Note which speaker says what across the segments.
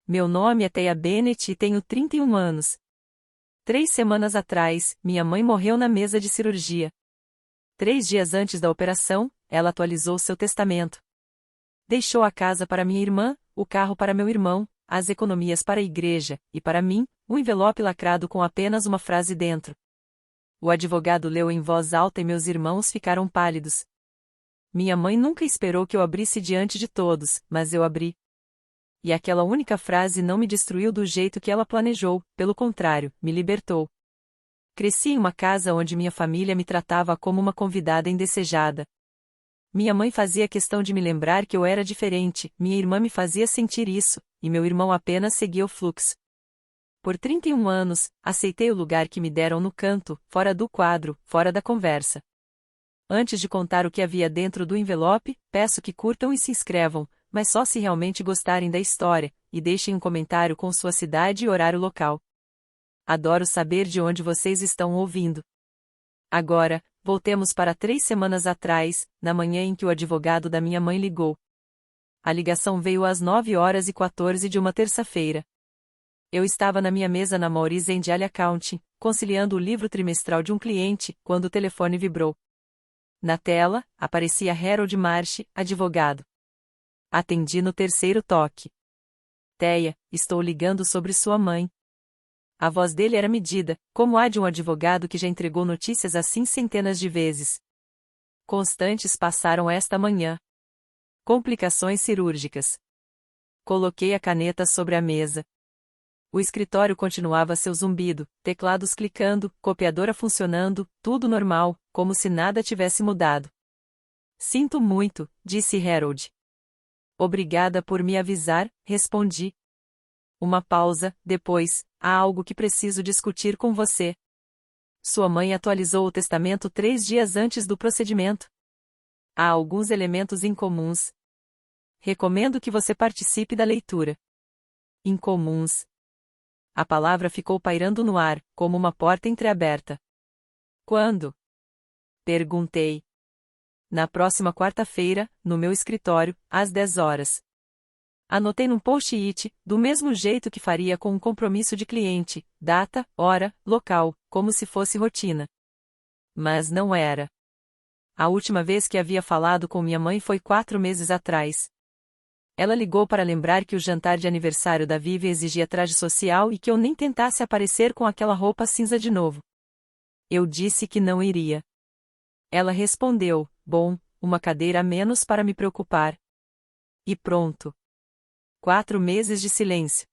Speaker 1: Meu nome é Thea Bennett e tenho 31 anos. 3 semanas atrás, minha mãe morreu na mesa de cirurgia. 3 dias antes da operação, ela atualizou seu testamento. Deixou a casa para minha irmã, o carro para meu irmão, as economias para a igreja, e para mim, um envelope lacrado com apenas uma frase dentro. O advogado leu em voz alta e meus irmãos ficaram pálidos. Minha mãe nunca esperou que eu abrisse diante de todos, mas eu abri. E aquela única frase não me destruiu do jeito que ela planejou, pelo contrário, me libertou. Cresci em uma casa onde minha família me tratava como uma convidada indesejada. Minha mãe fazia questão de me lembrar que eu era diferente, minha irmã me fazia sentir isso, e meu irmão apenas seguia o fluxo. Por 31 anos, aceitei o lugar que me deram no canto, fora do quadro, fora da conversa. Antes de contar o que havia dentro do envelope, peço que curtam e se inscrevam, mas só se realmente gostarem da história, e deixem um comentário com sua cidade e horário local. Adoro saber de onde vocês estão ouvindo. Agora, voltemos para 3 semanas atrás, na manhã em que o advogado da minha mãe ligou. A ligação veio às 9h14 de uma terça-feira. Eu estava na minha mesa na Maurice and Alia County, conciliando o livro trimestral de um cliente, quando o telefone vibrou. Na tela, aparecia Harold Marsh, advogado. Atendi no terceiro toque. Thea, estou ligando sobre sua mãe. A voz dele era medida, como a de um advogado que já entregou notícias assim centenas de vezes. Constantes passaram esta manhã. Complicações cirúrgicas. Coloquei a caneta sobre a mesa. O escritório continuava seu zumbido, teclados clicando, copiadora funcionando, tudo normal, como se nada tivesse mudado. Sinto muito, disse Harold. Obrigada por me avisar, respondi. Uma pausa, depois, há algo que preciso discutir com você. Sua mãe atualizou o testamento 3 dias antes do procedimento. Há alguns elementos incomuns. Recomendo que você participe da leitura. Incomuns. A palavra ficou pairando no ar, como uma porta entreaberta. Quando? Perguntei. Na próxima quarta-feira, no meu escritório, às 10 horas. Anotei num post-it, do mesmo jeito que faria com um compromisso de cliente, data, hora, local, como se fosse rotina. Mas não era. A última vez que havia falado com minha mãe foi 4 meses atrás. Ela ligou para lembrar que o jantar de aniversário da Vivi exigia traje social e que eu nem tentasse aparecer com aquela roupa cinza de novo. Eu disse que não iria. Ela respondeu, bom, uma cadeira a menos para me preocupar. E pronto. 4 meses de silêncio.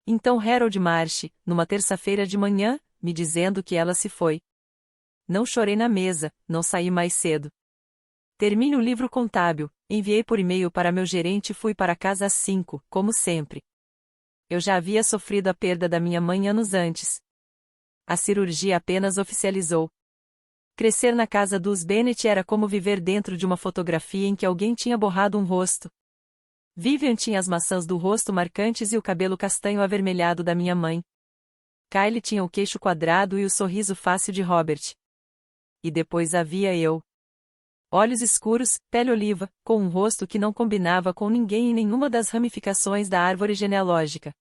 Speaker 1: Então Harold Marsh, numa terça-feira de manhã, me dizendo que ela se foi. Não chorei na mesa, não saí mais cedo. Termine o livro contábil, enviei por e-mail para meu gerente e fui para casa às 5, como sempre. Eu já havia sofrido a perda da minha mãe anos antes. A cirurgia apenas oficializou. Crescer na casa dos Bennett era como viver dentro de uma fotografia em que alguém tinha borrado um rosto. Vivian tinha as maçãs do rosto marcantes e o cabelo castanho avermelhado da minha mãe. Kylie tinha o queixo quadrado e o sorriso fácil de Robert. E depois havia eu. Olhos escuros, pele oliva, com um rosto que não combinava com ninguém em nenhuma das ramificações da árvore genealógica.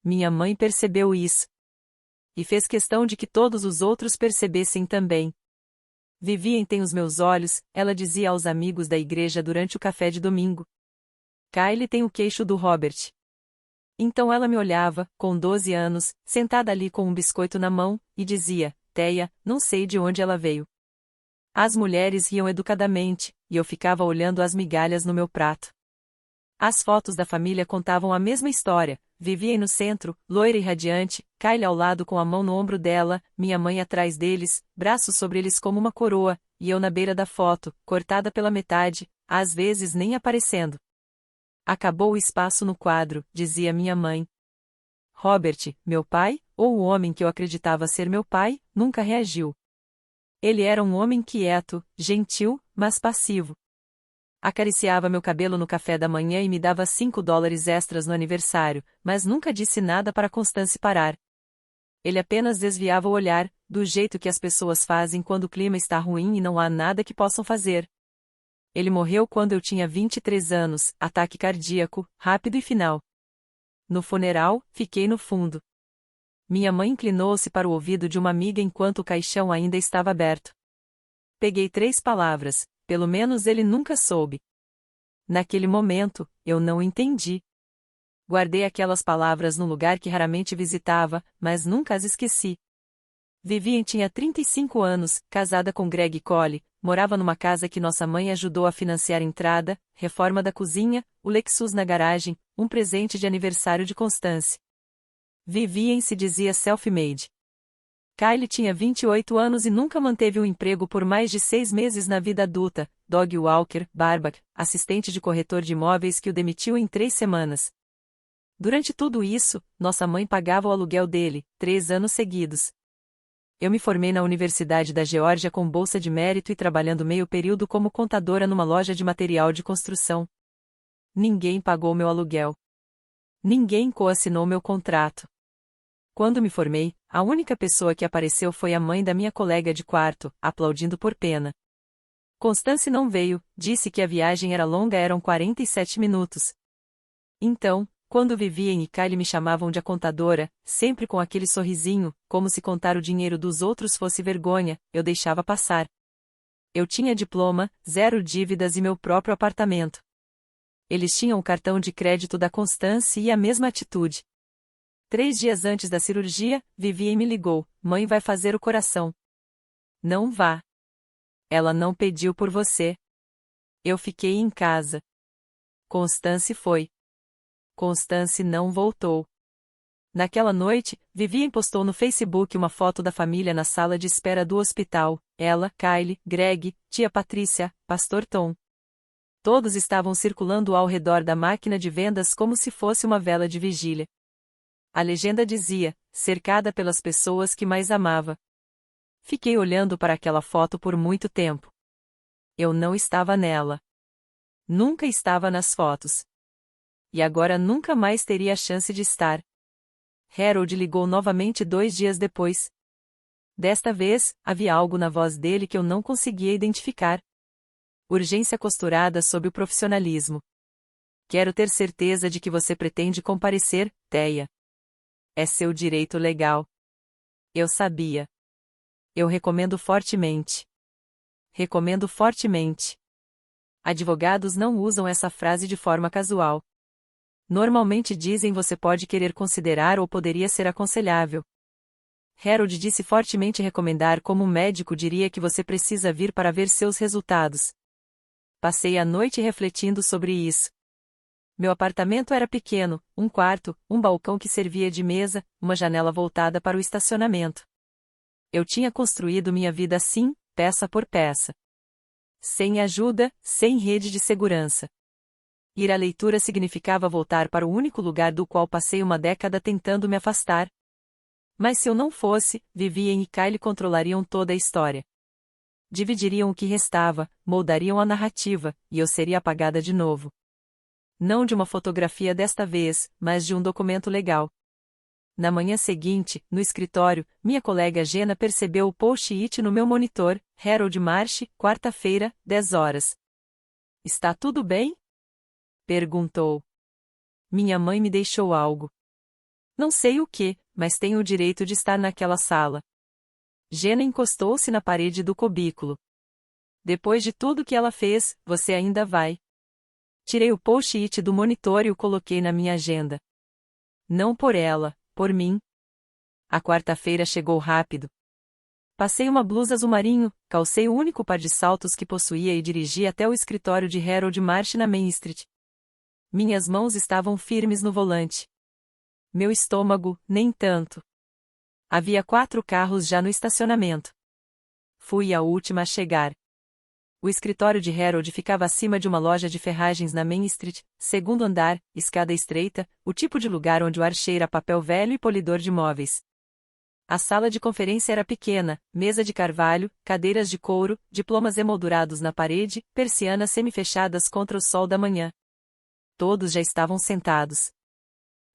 Speaker 1: Minha mãe percebeu isso. E fez questão de que todos os outros percebessem também. Vivien tem os meus olhos, ela dizia aos amigos da igreja durante o café de domingo. Kylie tem o queixo do Robert. Então ela me olhava, com 12 anos, sentada ali com um biscoito na mão, e dizia, Thea, não sei de onde ela veio. As mulheres riam educadamente, e eu ficava olhando as migalhas no meu prato. As fotos da família contavam a mesma história, Vivien no centro, loira e radiante, Kylie ao lado com a mão no ombro dela, minha mãe atrás deles, braços sobre eles como uma coroa, e eu na beira da foto, cortada pela metade, às vezes nem aparecendo. Acabou o espaço no quadro, dizia minha mãe. Robert, meu pai, ou o homem que eu acreditava ser meu pai, nunca reagiu. Ele era um homem quieto, gentil, mas passivo. Acariciava meu cabelo no café da manhã e me dava $5 extras no aniversário, mas nunca disse nada para Constance parar. Ele apenas desviava o olhar, do jeito que as pessoas fazem quando o clima está ruim e não há nada que possam fazer. Ele morreu quando eu tinha 23 anos, ataque cardíaco, rápido e final. No funeral, fiquei no fundo. Minha mãe inclinou-se para o ouvido de uma amiga enquanto o caixão ainda estava aberto. Peguei 3 palavras, pelo menos ele nunca soube. Naquele momento, eu não entendi. Guardei aquelas palavras num lugar que raramente visitava, mas nunca as esqueci. Vivian tinha 35 anos, casada com Greg Cole, morava numa casa que nossa mãe ajudou a financiar entrada, reforma da cozinha, o Lexus na garagem, um presente de aniversário de Constance. Vivian se dizia self-made. Kylie tinha 28 anos e nunca manteve um emprego por mais de 6 meses na vida adulta, Dog Walker, Barback, assistente de corretor de imóveis que o demitiu em 3 semanas. Durante tudo isso, nossa mãe pagava o aluguel dele, 3 anos seguidos. Eu me formei na Universidade da Geórgia com bolsa de mérito e trabalhando meio período como contadora numa loja de material de construção. Ninguém pagou meu aluguel. Ninguém coassinou meu contrato. Quando me formei, a única pessoa que apareceu foi a mãe da minha colega de quarto, aplaudindo por pena. Constance não veio, disse que a viagem era longa, eram 47 minutos. Então, quando Vivian e Kylie me chamavam de a contadora, sempre com aquele sorrisinho, como se contar o dinheiro dos outros fosse vergonha, eu deixava passar. Eu tinha diploma, 0 dívidas e meu próprio apartamento. Eles tinham o cartão de crédito da Constance e a mesma atitude. 3 dias antes da cirurgia, Vivian me ligou: mãe vai fazer o coração. Não vá. Ela não pediu por você. Eu fiquei em casa. Constance foi. Constance não voltou. Naquela noite, Vivian postou no Facebook uma foto da família na sala de espera do hospital, ela, Kylie, Greg, tia Patrícia, pastor Tom. Todos estavam circulando ao redor da máquina de vendas como se fosse uma vela de vigília. A legenda dizia: cercada pelas pessoas que mais amava. Fiquei olhando para aquela foto por muito tempo. Eu não estava nela. Nunca estava nas fotos. E agora nunca mais teria a chance de estar. Harold ligou novamente 2 dias depois. Desta vez, havia algo na voz dele que eu não conseguia identificar. Urgência costurada sob o profissionalismo. Quero ter certeza de que você pretende comparecer, Teia. É seu direito legal. Eu sabia. Eu recomendo fortemente. Recomendo fortemente. Advogados não usam essa frase de forma casual. Normalmente dizem você pode querer considerar ou poderia ser aconselhável. Harold disse fortemente recomendar como um médico diria que você precisa vir para ver seus resultados. Passei a noite refletindo sobre isso. Meu apartamento era pequeno, um quarto, um balcão que servia de mesa, uma janela voltada para o estacionamento. Eu tinha construído minha vida assim, peça por peça. Sem ajuda, sem rede de segurança. Ir à leitura significava voltar para o único lugar do qual passei uma década tentando me afastar. Mas se eu não fosse, Vivian e Kylie controlariam toda a história. Dividiriam o que restava, moldariam a narrativa, e eu seria apagada de novo. Não de uma fotografia desta vez, mas de um documento legal. Na manhã seguinte, no escritório, minha colega Jenna percebeu o post-it no meu monitor: Harold Marsh, quarta-feira, 10 horas. Está tudo bem? Perguntou. Minha mãe me deixou algo. Não sei o que, mas tenho o direito de estar naquela sala. Jenna encostou-se na parede do cubículo. Depois de tudo que ela fez, você ainda vai. Tirei o post-it do monitor e o coloquei na minha agenda. Não por ela, por mim. A quarta-feira chegou rápido. Passei uma blusa azul marinho, calcei o único par de saltos que possuía e dirigi até o escritório de Harold Marsh na Main Street. Minhas mãos estavam firmes no volante. Meu estômago, nem tanto. Havia 4 carros já no estacionamento. Fui a última a chegar. O escritório de Harold ficava acima de uma loja de ferragens na Main Street, segundo andar, escada estreita, o tipo de lugar onde o ar cheira a papel velho e polidor de móveis. A sala de conferência era pequena, mesa de carvalho, cadeiras de couro, diplomas emoldurados na parede, persianas semifechadas contra o sol da manhã. Todos já estavam sentados.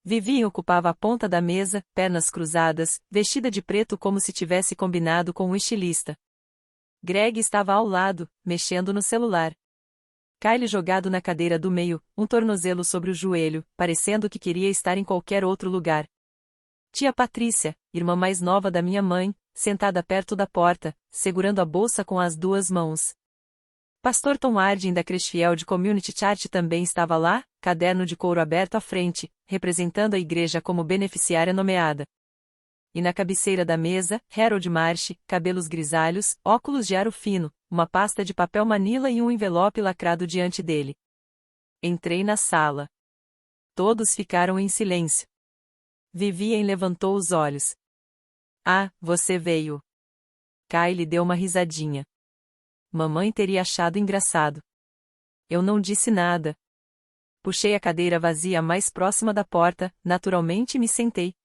Speaker 1: Vivian ocupava a ponta da mesa, pernas cruzadas, vestida de preto como se tivesse combinado com um estilista. Greg estava ao lado, mexendo no celular. Kyle jogado na cadeira do meio, um tornozelo sobre o joelho, parecendo que queria estar em qualquer outro lugar. Tia Patrícia, irmã mais nova da minha mãe, sentada perto da porta, segurando a bolsa com as duas mãos. Pastor Tom Harding da Crestfield Community Church também estava lá, caderno de couro aberto à frente, representando a igreja como beneficiária nomeada. E na cabeceira da mesa, Harold Marsh, cabelos grisalhos, óculos de aro fino, uma pasta de papel manila e um envelope lacrado diante dele. Entrei na sala. Todos ficaram em silêncio. Vivien levantou os olhos. Ah, você veio. Kyle deu uma risadinha. Mamãe teria achado engraçado. Eu não disse nada. Puxei a cadeira vazia mais próxima da porta, naturalmente e me sentei.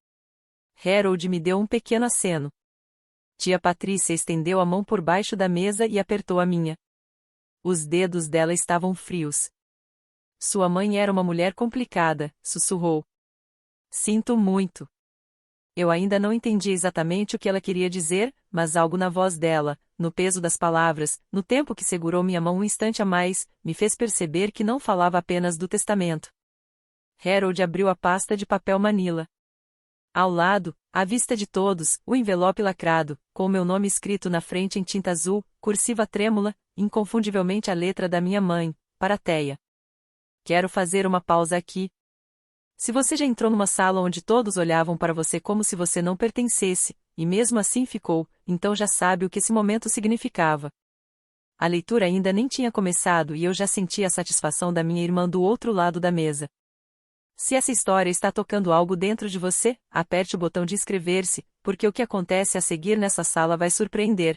Speaker 1: Harold me deu um pequeno aceno. Tia Patrícia estendeu a mão por baixo da mesa e apertou a minha. Os dedos dela estavam frios. Sua mãe era uma mulher complicada, sussurrou. Sinto muito. Eu ainda não entendi exatamente o que ela queria dizer, mas algo na voz dela, no peso das palavras, no tempo que segurou minha mão um instante a mais, me fez perceber que não falava apenas do testamento. Harold abriu a pasta de papel manila. Ao lado, à vista de todos, o envelope lacrado, com meu nome escrito na frente em tinta azul, cursiva trêmula, inconfundivelmente a letra da minha mãe, Parateia. Quero fazer uma pausa aqui. Se você já entrou numa sala onde todos olhavam para você como se você não pertencesse, e mesmo assim ficou, então já sabe o que esse momento significava. A leitura ainda nem tinha começado e eu já sentia a satisfação da minha irmã do outro lado da mesa. Se essa história está tocando algo dentro de você, aperte o botão de inscrever-se, porque o que acontece a seguir nessa sala vai surpreender.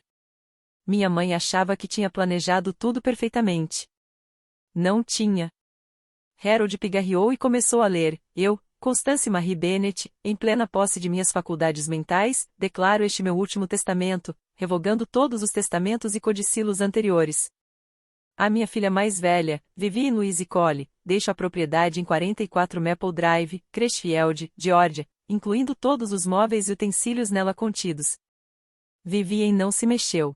Speaker 1: Minha mãe achava que tinha planejado tudo perfeitamente. Não tinha. Harold pigarreou e começou a ler. Eu, Constance Marie Bennett, em plena posse de minhas faculdades mentais, declaro este meu último testamento, revogando todos os testamentos e codicílios anteriores. A minha filha mais velha, Vivien Louise Cole, deixa a propriedade em 44 Maple Drive, Crestfield, Geórgia, incluindo todos os móveis e utensílios nela contidos. Vivien não se mexeu.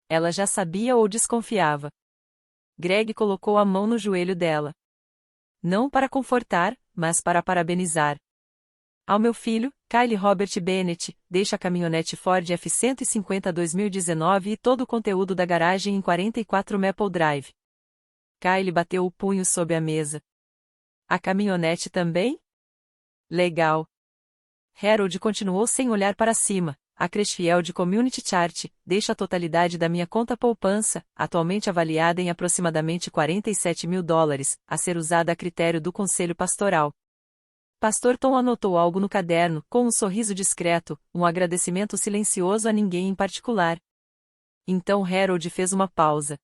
Speaker 1: Ela já sabia ou desconfiava. Greg colocou a mão no joelho dela. Não para confortar, mas para parabenizar. Ao meu filho, Kyle Robert Bennett, deixa a caminhonete Ford F-150 2019 e todo o conteúdo da garagem em 44 Maple Drive. Kyle bateu o punho sob a mesa. A caminhonete também? Legal. Harold continuou sem olhar para cima. A Crestfield Community Church deixa a totalidade da minha conta poupança, atualmente avaliada em aproximadamente $47.000, a ser usada a critério do Conselho Pastoral. Pastor Tom anotou algo no caderno, com um sorriso discreto, um agradecimento silencioso a ninguém em particular. Então Harold fez uma pausa.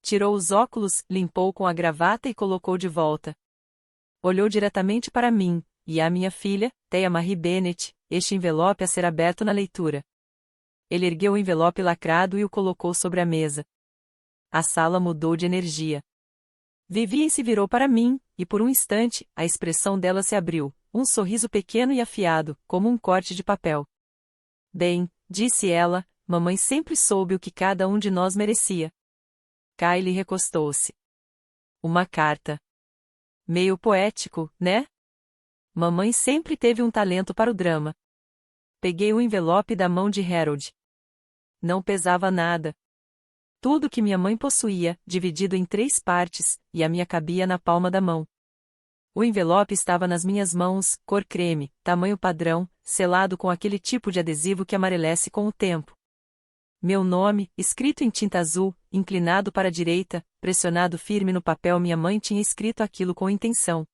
Speaker 1: Tirou os óculos, limpou com a gravata e colocou de volta. Olhou diretamente para mim, e a minha filha, Thea Marie Bennett, este envelope a ser aberto na leitura. Ele ergueu o envelope lacrado e o colocou sobre a mesa. A sala mudou de energia. Vivien se virou para mim, e por um instante, a expressão dela se abriu, um sorriso pequeno e afiado, como um corte de papel. Bem, disse ela, mamãe sempre soube o que cada um de nós merecia. Kyle recostou-se. Uma carta. Meio poético, né? Mamãe sempre teve um talento para o drama. Peguei o envelope da mão de Harold. Não pesava nada. Tudo que minha mãe possuía, dividido em 3 partes, e a minha cabia na palma da mão. O envelope estava nas minhas mãos, cor creme, tamanho padrão, selado com aquele tipo de adesivo que amarelece com o tempo. Meu nome, escrito em tinta azul, inclinado para a direita, pressionado firme no papel. Minha mãe tinha escrito aquilo com intenção.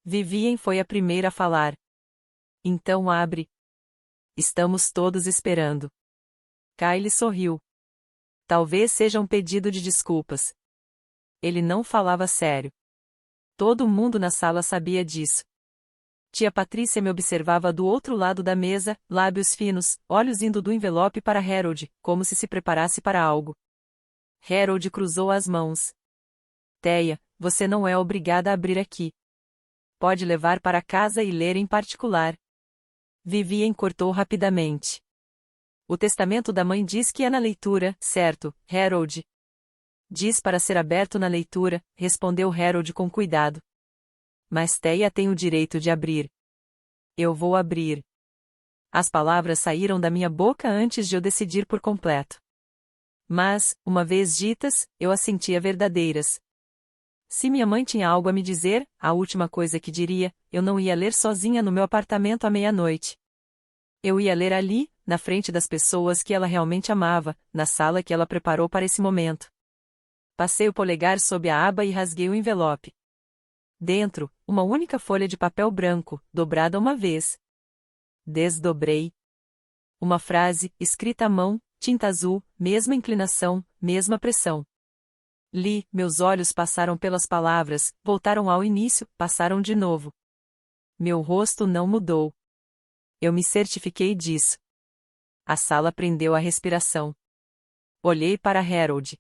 Speaker 1: Vivien foi a primeira a falar. Então abre. Estamos todos esperando. Kyle sorriu. Talvez seja um pedido de desculpas. Ele não falava sério. Todo mundo na sala sabia disso. Tia Patrícia me observava do outro lado da mesa, lábios finos, olhos indo do envelope para Harold, como se preparasse para algo. Harold cruzou as mãos. Thea, você não é obrigada a abrir aqui. Pode levar para casa e ler em particular. Vivien cortou rapidamente. O testamento da mãe diz que é na leitura, certo, Harold? Diz para ser aberto na leitura, respondeu Harold com cuidado. Mas Thea tem o direito de abrir. Eu vou abrir. As palavras saíram da minha boca antes de eu decidir por completo. Mas, uma vez ditas, eu as sentia verdadeiras. Se minha mãe tinha algo a me dizer, a última coisa que diria, eu não ia ler sozinha no meu apartamento à meia-noite. Eu ia ler ali, na frente das pessoas que ela realmente amava, na sala que ela preparou para esse momento. Passei o polegar sob a aba e rasguei o envelope. Dentro, uma única folha de papel branco, dobrada uma vez. Desdobrei. Uma frase, escrita à mão, tinta azul, mesma inclinação, mesma pressão. Li, meus olhos passaram pelas palavras, voltaram ao início, passaram de novo. Meu rosto não mudou. Eu me certifiquei disso. A sala prendeu a respiração. Olhei para Harold.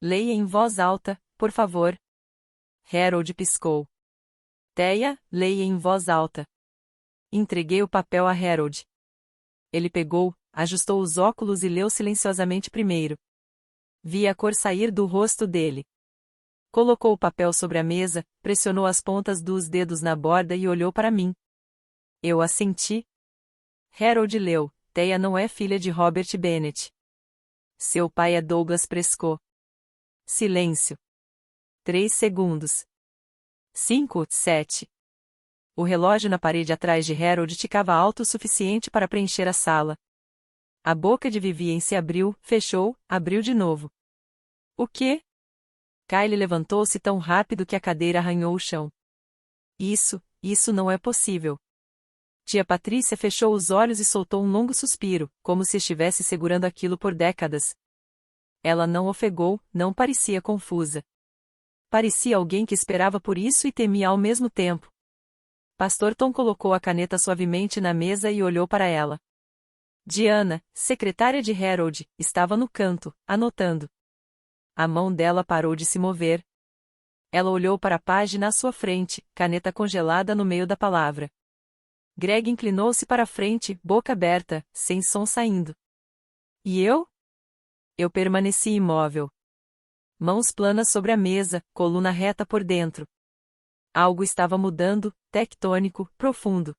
Speaker 1: Leia em voz alta, por favor. Harold piscou. Thea, leia em voz alta. Entreguei o papel a Harold. Ele pegou, ajustou os óculos e leu silenciosamente primeiro. Vi a cor sair do rosto dele. Colocou o papel sobre a mesa, pressionou as pontas dos dedos na borda e olhou para mim. Eu assenti. Harold leu: Thea não é filha de Robert Bennett. Seu pai é Douglas Prescott. Silêncio. 3 segundos. 5, 7. O relógio na parede atrás de Harold ticava alto o suficiente para preencher a sala. A boca de Vivien se abriu, fechou, abriu de novo. O quê? Kylie levantou-se tão rápido que a cadeira arranhou o chão. Isso não é possível. Tia Patrícia fechou os olhos e soltou um longo suspiro, como se estivesse segurando aquilo por décadas. Ela não ofegou, não parecia confusa. Parecia alguém que esperava por isso e temia ao mesmo tempo. Pastor Tom colocou a caneta suavemente na mesa e olhou para ela. Diana, secretária de Harold, estava no canto, anotando. A mão dela parou de se mover. Ela olhou para a página à sua frente, caneta congelada no meio da palavra. Greg inclinou-se para a frente, boca aberta, sem som saindo. E eu? Eu permaneci imóvel. Mãos planas sobre a mesa, coluna reta por dentro. Algo estava mudando, tectônico, profundo.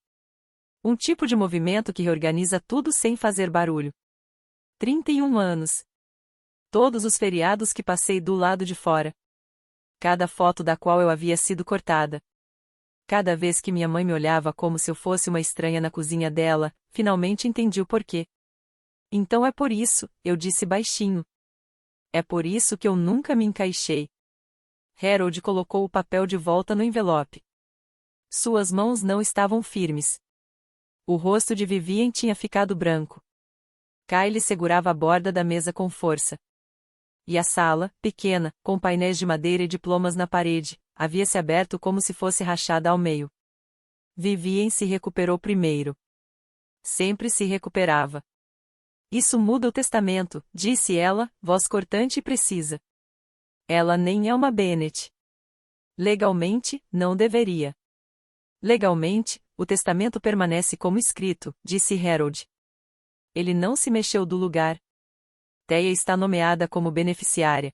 Speaker 1: Um tipo de movimento que reorganiza tudo sem fazer barulho. 31 anos. Todos os feriados que passei do lado de fora. Cada foto da qual eu havia sido cortada. Cada vez que minha mãe me olhava como se eu fosse uma estranha na cozinha dela, finalmente entendi o porquê. Então é por isso, eu disse baixinho. É por isso que eu nunca me encaixei. Harold colocou o papel de volta no envelope. Suas mãos não estavam firmes. O rosto de Vivien tinha ficado branco. Kylie segurava a borda da mesa com força. E a sala, pequena, com painéis de madeira e diplomas na parede, havia se aberto como se fosse rachada ao meio. Vivien se recuperou primeiro. Sempre se recuperava. Isso muda o testamento, disse ela, voz cortante e precisa. Ela nem é uma Bennett. Legalmente, não deveria. Legalmente, o testamento permanece como escrito, disse Harold. Ele não se mexeu do lugar. Thea está nomeada como beneficiária.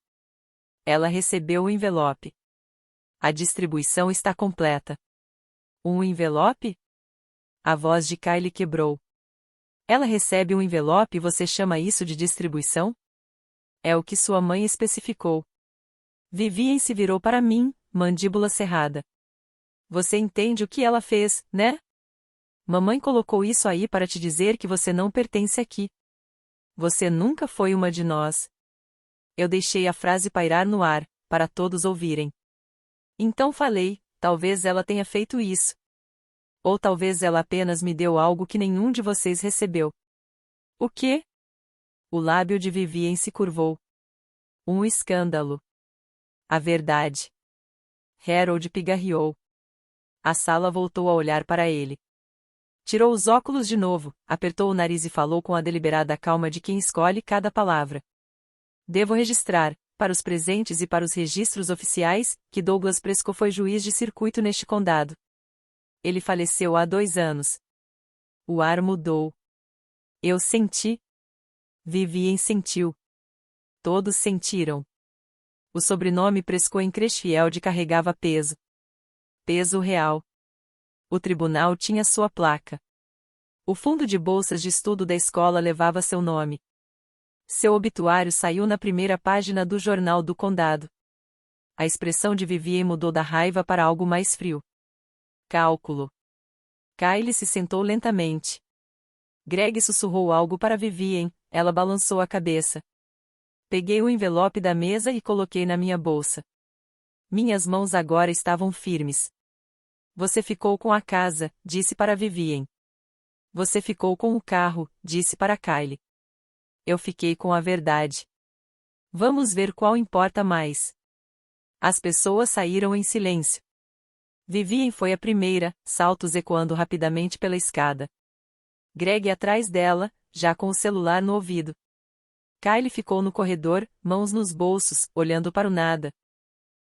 Speaker 1: Ela recebeu o envelope. A distribuição está completa. Um envelope? A voz de Kylie quebrou. Ela recebe um envelope e você chama isso de distribuição? É o que sua mãe especificou. Vivien se virou para mim, mandíbula cerrada. Você entende o que ela fez, né? Mamãe colocou isso aí para te dizer que você não pertence aqui. Você nunca foi uma de nós. Eu deixei a frase pairar no ar, para todos ouvirem. Então falei, talvez ela tenha feito isso. Ou talvez ela apenas me deu algo que nenhum de vocês recebeu. O quê? O lábio de Vivien se curvou. Um escândalo. A verdade. Harold pigarreou. A sala voltou a olhar para ele. Tirou os óculos de novo, apertou o nariz e falou com a deliberada calma de quem escolhe cada palavra. Devo registrar, para os presentes e para os registros oficiais, que Douglas Prescott foi juiz de circuito neste condado. Ele faleceu há 2 anos. O ar mudou. Eu senti. Vivien sentiu. Todos sentiram. O sobrenome Prescott em Crashfield carregava peso. Peso real. O tribunal tinha sua placa. O fundo de bolsas de estudo da escola levava seu nome. Seu obituário saiu na primeira página do Jornal do Condado. A expressão de Vivien mudou da raiva para algo mais frio. Cálculo. Kylie se sentou lentamente. Greg sussurrou algo para Vivien, ela balançou a cabeça. Peguei o envelope da mesa e coloquei na minha bolsa. Minhas mãos agora estavam firmes. Você ficou com a casa, disse para Vivien. Você ficou com o carro, disse para Kylie. Eu fiquei com a verdade. Vamos ver qual importa mais. As pessoas saíram em silêncio. Vivien foi a primeira, saltos ecoando rapidamente pela escada. Greg atrás dela, já com o celular no ouvido. Kylie ficou no corredor, mãos nos bolsos, olhando para o nada.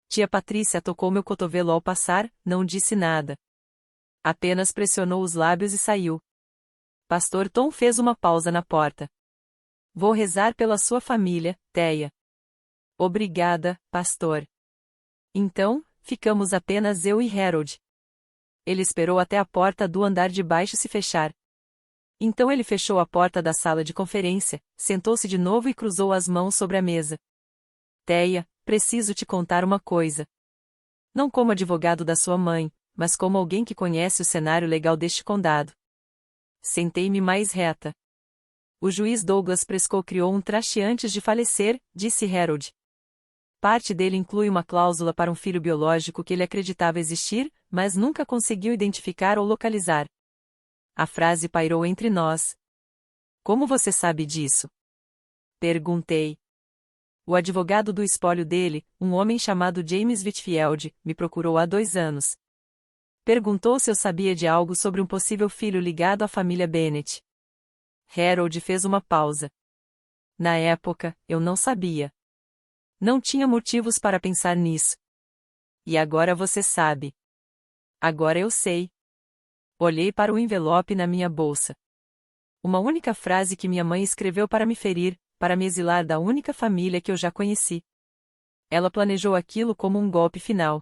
Speaker 1: Tia Patrícia tocou meu cotovelo ao passar, não disse nada. Apenas pressionou os lábios e saiu. Pastor Tom fez uma pausa na porta. Vou rezar pela sua família, Teia. Obrigada, pastor. Então, ficamos apenas eu e Harold. Ele esperou até a porta do andar de baixo se fechar. Então ele fechou a porta da sala de conferência, sentou-se de novo e cruzou as mãos sobre a mesa. Teia, preciso te contar uma coisa. Não como advogado da sua mãe, mas como alguém que conhece o cenário legal deste condado. Sentei-me mais reta. O juiz Douglas Prescott criou um traste antes de falecer, disse Harold. Parte dele inclui uma cláusula para um filho biológico que ele acreditava existir, mas nunca conseguiu identificar ou localizar. A frase pairou entre nós. Como você sabe disso? Perguntei. O advogado do espólio dele, um homem chamado James Whitfield, me procurou há 2 anos. Perguntou se eu sabia de algo sobre um possível filho ligado à família Bennett. Harold fez uma pausa. Na época, eu não sabia. Não tinha motivos para pensar nisso. E agora você sabe. Agora eu sei. Olhei para o envelope na minha bolsa. Uma única frase que minha mãe escreveu para me ferir, para me exilar da única família que eu já conheci. Ela planejou aquilo como um golpe final.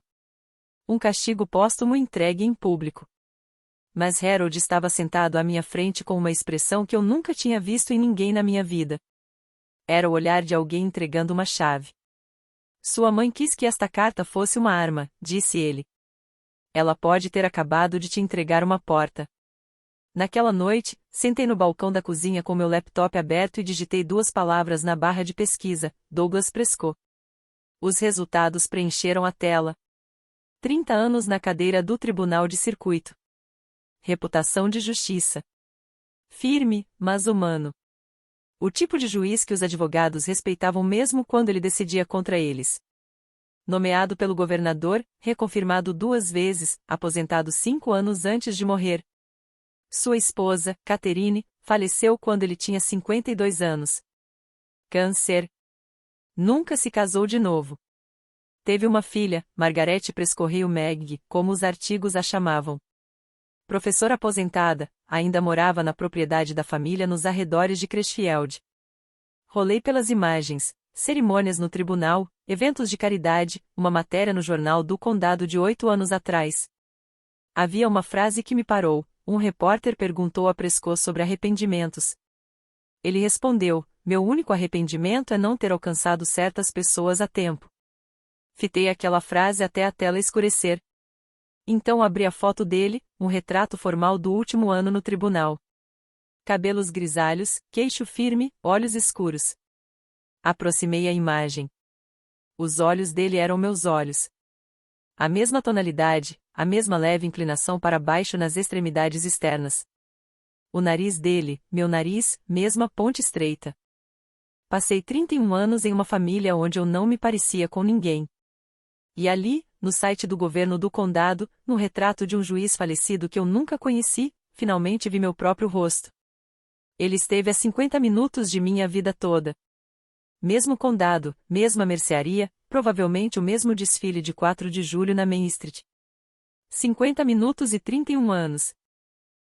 Speaker 1: Um castigo póstumo entregue em público. Mas Harold estava sentado à minha frente com uma expressão que eu nunca tinha visto em ninguém na minha vida. Era o olhar de alguém entregando uma chave. Sua mãe quis que esta carta fosse uma arma, disse ele. Ela pode ter acabado de te entregar uma porta. Naquela noite, sentei no balcão da cozinha com meu laptop aberto e digitei 2 palavras na barra de pesquisa, Douglas Prescott. Os resultados preencheram a tela. 30 anos na cadeira do Tribunal de Circuito. Reputação de justiça. Firme, mas humano. O tipo de juiz que os advogados respeitavam mesmo quando ele decidia contra eles. Nomeado pelo governador, reconfirmado 2 vezes, aposentado 5 anos antes de morrer. Sua esposa, Catherine, faleceu quando ele tinha 52 anos. Câncer. Nunca se casou de novo. Teve uma filha, Margaret Prescott Meg, como os artigos a chamavam. Professora aposentada, ainda morava na propriedade da família nos arredores de Crashfield. Rolei pelas imagens, cerimônias no tribunal, eventos de caridade, uma matéria no jornal do condado de 8 anos atrás. Havia uma frase que me parou, um repórter perguntou a Prescott sobre arrependimentos. Ele respondeu, meu único arrependimento é não ter alcançado certas pessoas a tempo. Fitei aquela frase até a tela escurecer. Então abri a foto dele, um retrato formal do último ano no tribunal. Cabelos grisalhos, queixo firme, olhos escuros. Aproximei a imagem. Os olhos dele eram meus olhos. A mesma tonalidade, a mesma leve inclinação para baixo nas extremidades externas. O nariz dele, meu nariz, mesma ponte estreita. Passei 31 anos em uma família onde eu não me parecia com ninguém. E ali, no site do governo do condado, no retrato de um juiz falecido que eu nunca conheci, finalmente vi meu próprio rosto. Ele esteve a 50 minutos de minha vida toda. Mesmo condado, mesma mercearia, provavelmente o mesmo desfile de 4 de julho na Main Street. 50 minutos e 31 anos.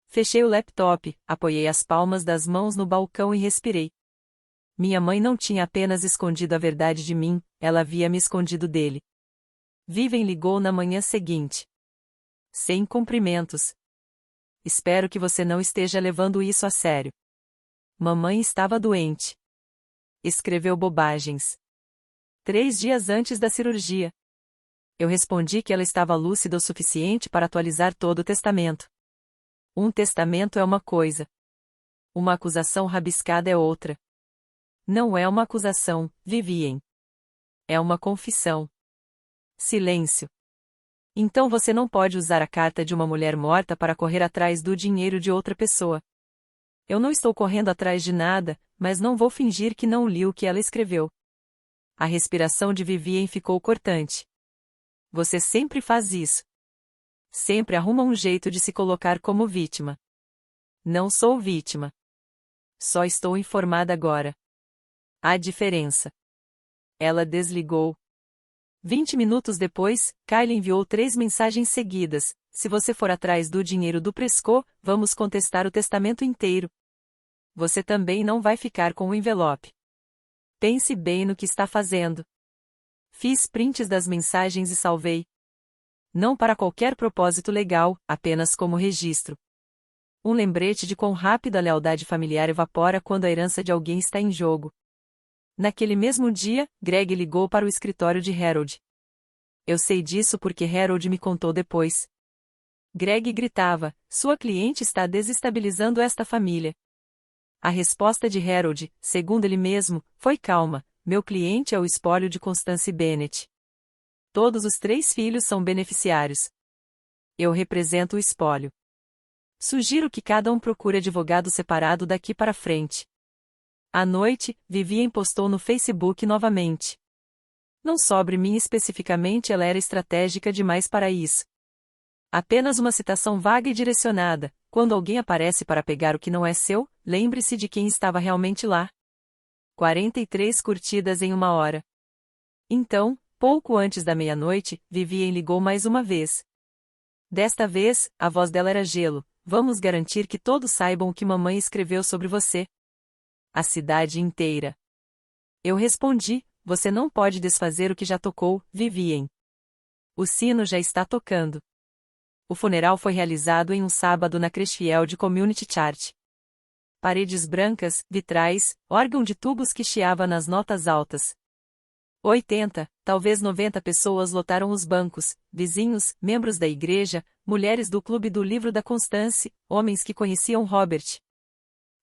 Speaker 1: Fechei o laptop, apoiei as palmas das mãos no balcão e respirei. Minha mãe não tinha apenas escondido a verdade de mim, ela havia me escondido dele. Vivian ligou na manhã seguinte. Sem cumprimentos. Espero que você não esteja levando isso a sério. Mamãe estava doente. Escreveu bobagens. 3 dias antes da cirurgia. Eu respondi que ela estava lúcida o suficiente para atualizar todo o testamento. Um testamento é uma coisa. Uma acusação rabiscada é outra. Não é uma acusação, Vivian. É uma confissão. Silêncio. Então você não pode usar a carta de uma mulher morta para correr atrás do dinheiro de outra pessoa. Eu não estou correndo atrás de nada, mas não vou fingir que não li o que ela escreveu. A respiração de Vivian ficou cortante. Você sempre faz isso. Sempre arruma um jeito de se colocar como vítima. Não sou vítima. Só estou informada agora. Há diferença. Ela desligou. 20 minutos depois, Kylie enviou 3 mensagens seguidas. Se você for atrás do dinheiro do Prescott, vamos contestar o testamento inteiro. Você também não vai ficar com o envelope. Pense bem no que está fazendo. Fiz prints das mensagens e salvei. Não para qualquer propósito legal, apenas como registro. Um lembrete de quão rápido a lealdade familiar evapora quando a herança de alguém está em jogo. Naquele mesmo dia, Greg ligou para o escritório de Harold. Eu sei disso porque Harold me contou depois. Greg gritava: sua cliente está desestabilizando esta família. A resposta de Harold, segundo ele mesmo, foi calma: meu cliente é o espólio de Constance Bennett. Todos os 3 filhos são beneficiários. Eu represento o espólio. Sugiro que cada um procure advogado separado daqui para frente. À noite, Vivian postou no Facebook novamente. Não sobre mim especificamente, ela era estratégica demais para isso. Apenas uma citação vaga e direcionada: quando alguém aparece para pegar o que não é seu, lembre-se de quem estava realmente lá. 43 curtidas em 1 hora. Então, pouco antes da meia-noite, Vivian ligou mais uma vez. Desta vez, a voz dela era gelo: vamos garantir que todos saibam o que mamãe escreveu sobre você. A cidade inteira. Eu respondi: você não pode desfazer o que já tocou, Vivian. O sino já está tocando. O funeral foi realizado em um sábado na Crestfield Community Church. Paredes brancas, vitrais, órgão de tubos que chiava nas notas altas. 80, talvez 90 pessoas lotaram os bancos: vizinhos, membros da igreja, mulheres do clube do livro da Constance, homens que conheciam Robert.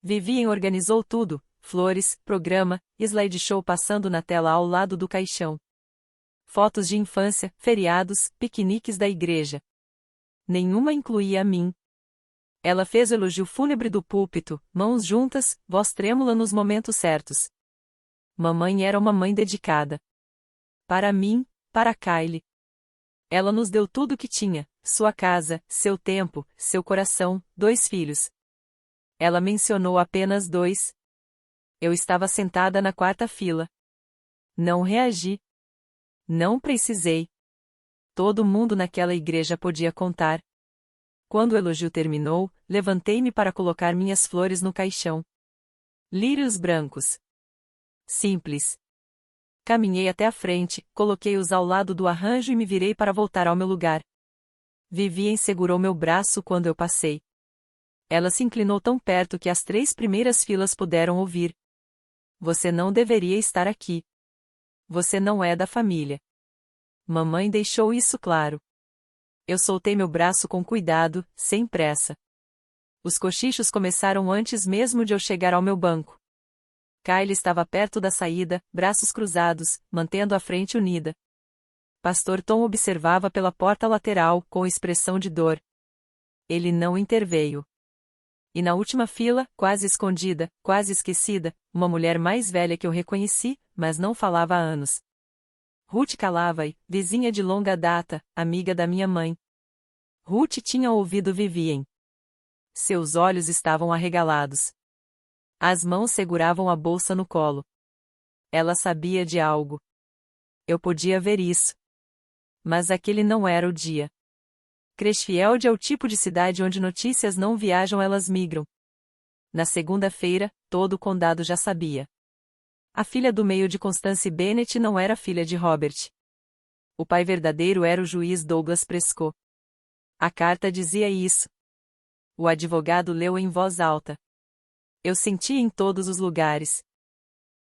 Speaker 1: Vivian organizou tudo: flores, programa, slideshow passando na tela ao lado do caixão. Fotos de infância, feriados, piqueniques da igreja. Nenhuma incluía a mim. Ela fez o elogio fúnebre do púlpito, mãos juntas, voz trêmula nos momentos certos. Mamãe era uma mãe dedicada. Para mim, para Kylie. Ela nos deu tudo o que tinha: sua casa, seu tempo, seu coração, 2 filhos. Ela mencionou apenas 2. Eu estava sentada na 4ª fila. Não reagi. Não precisei. Todo mundo naquela igreja podia contar. Quando o elogio terminou, levantei-me para colocar minhas flores no caixão. Lírios brancos. Simples. Caminhei até a frente, coloquei-os ao lado do arranjo e me virei para voltar ao meu lugar. Vivian segurou meu braço quando eu passei. Ela se inclinou tão perto que as 3 primeiras filas puderam ouvir. Você não deveria estar aqui. Você não é da família. Mamãe deixou isso claro. Eu soltei meu braço com cuidado, sem pressa. Os cochichos começaram antes mesmo de eu chegar ao meu banco. Kylie estava perto da saída, braços cruzados, mantendo a frente unida. Pastor Tom observava pela porta lateral, com expressão de dor. Ele não interveio. E na última fila, quase escondida, quase esquecida, uma mulher mais velha que eu reconheci, mas não falava há anos. Ruth Calavai, vizinha de longa data, amiga da minha mãe. Ruth tinha ouvido Vivian. Seus olhos estavam arregalados. As mãos seguravam a bolsa no colo. Ela sabia de algo. Eu podia ver isso. Mas aquele não era o dia. Crestfield é o tipo de cidade onde notícias não viajam, elas migram. Na segunda-feira, todo o condado já sabia. A filha do meio de Constance Bennett não era filha de Robert. O pai verdadeiro era o juiz Douglas Prescott. A carta dizia isso. O advogado leu em voz alta. Eu senti em todos os lugares.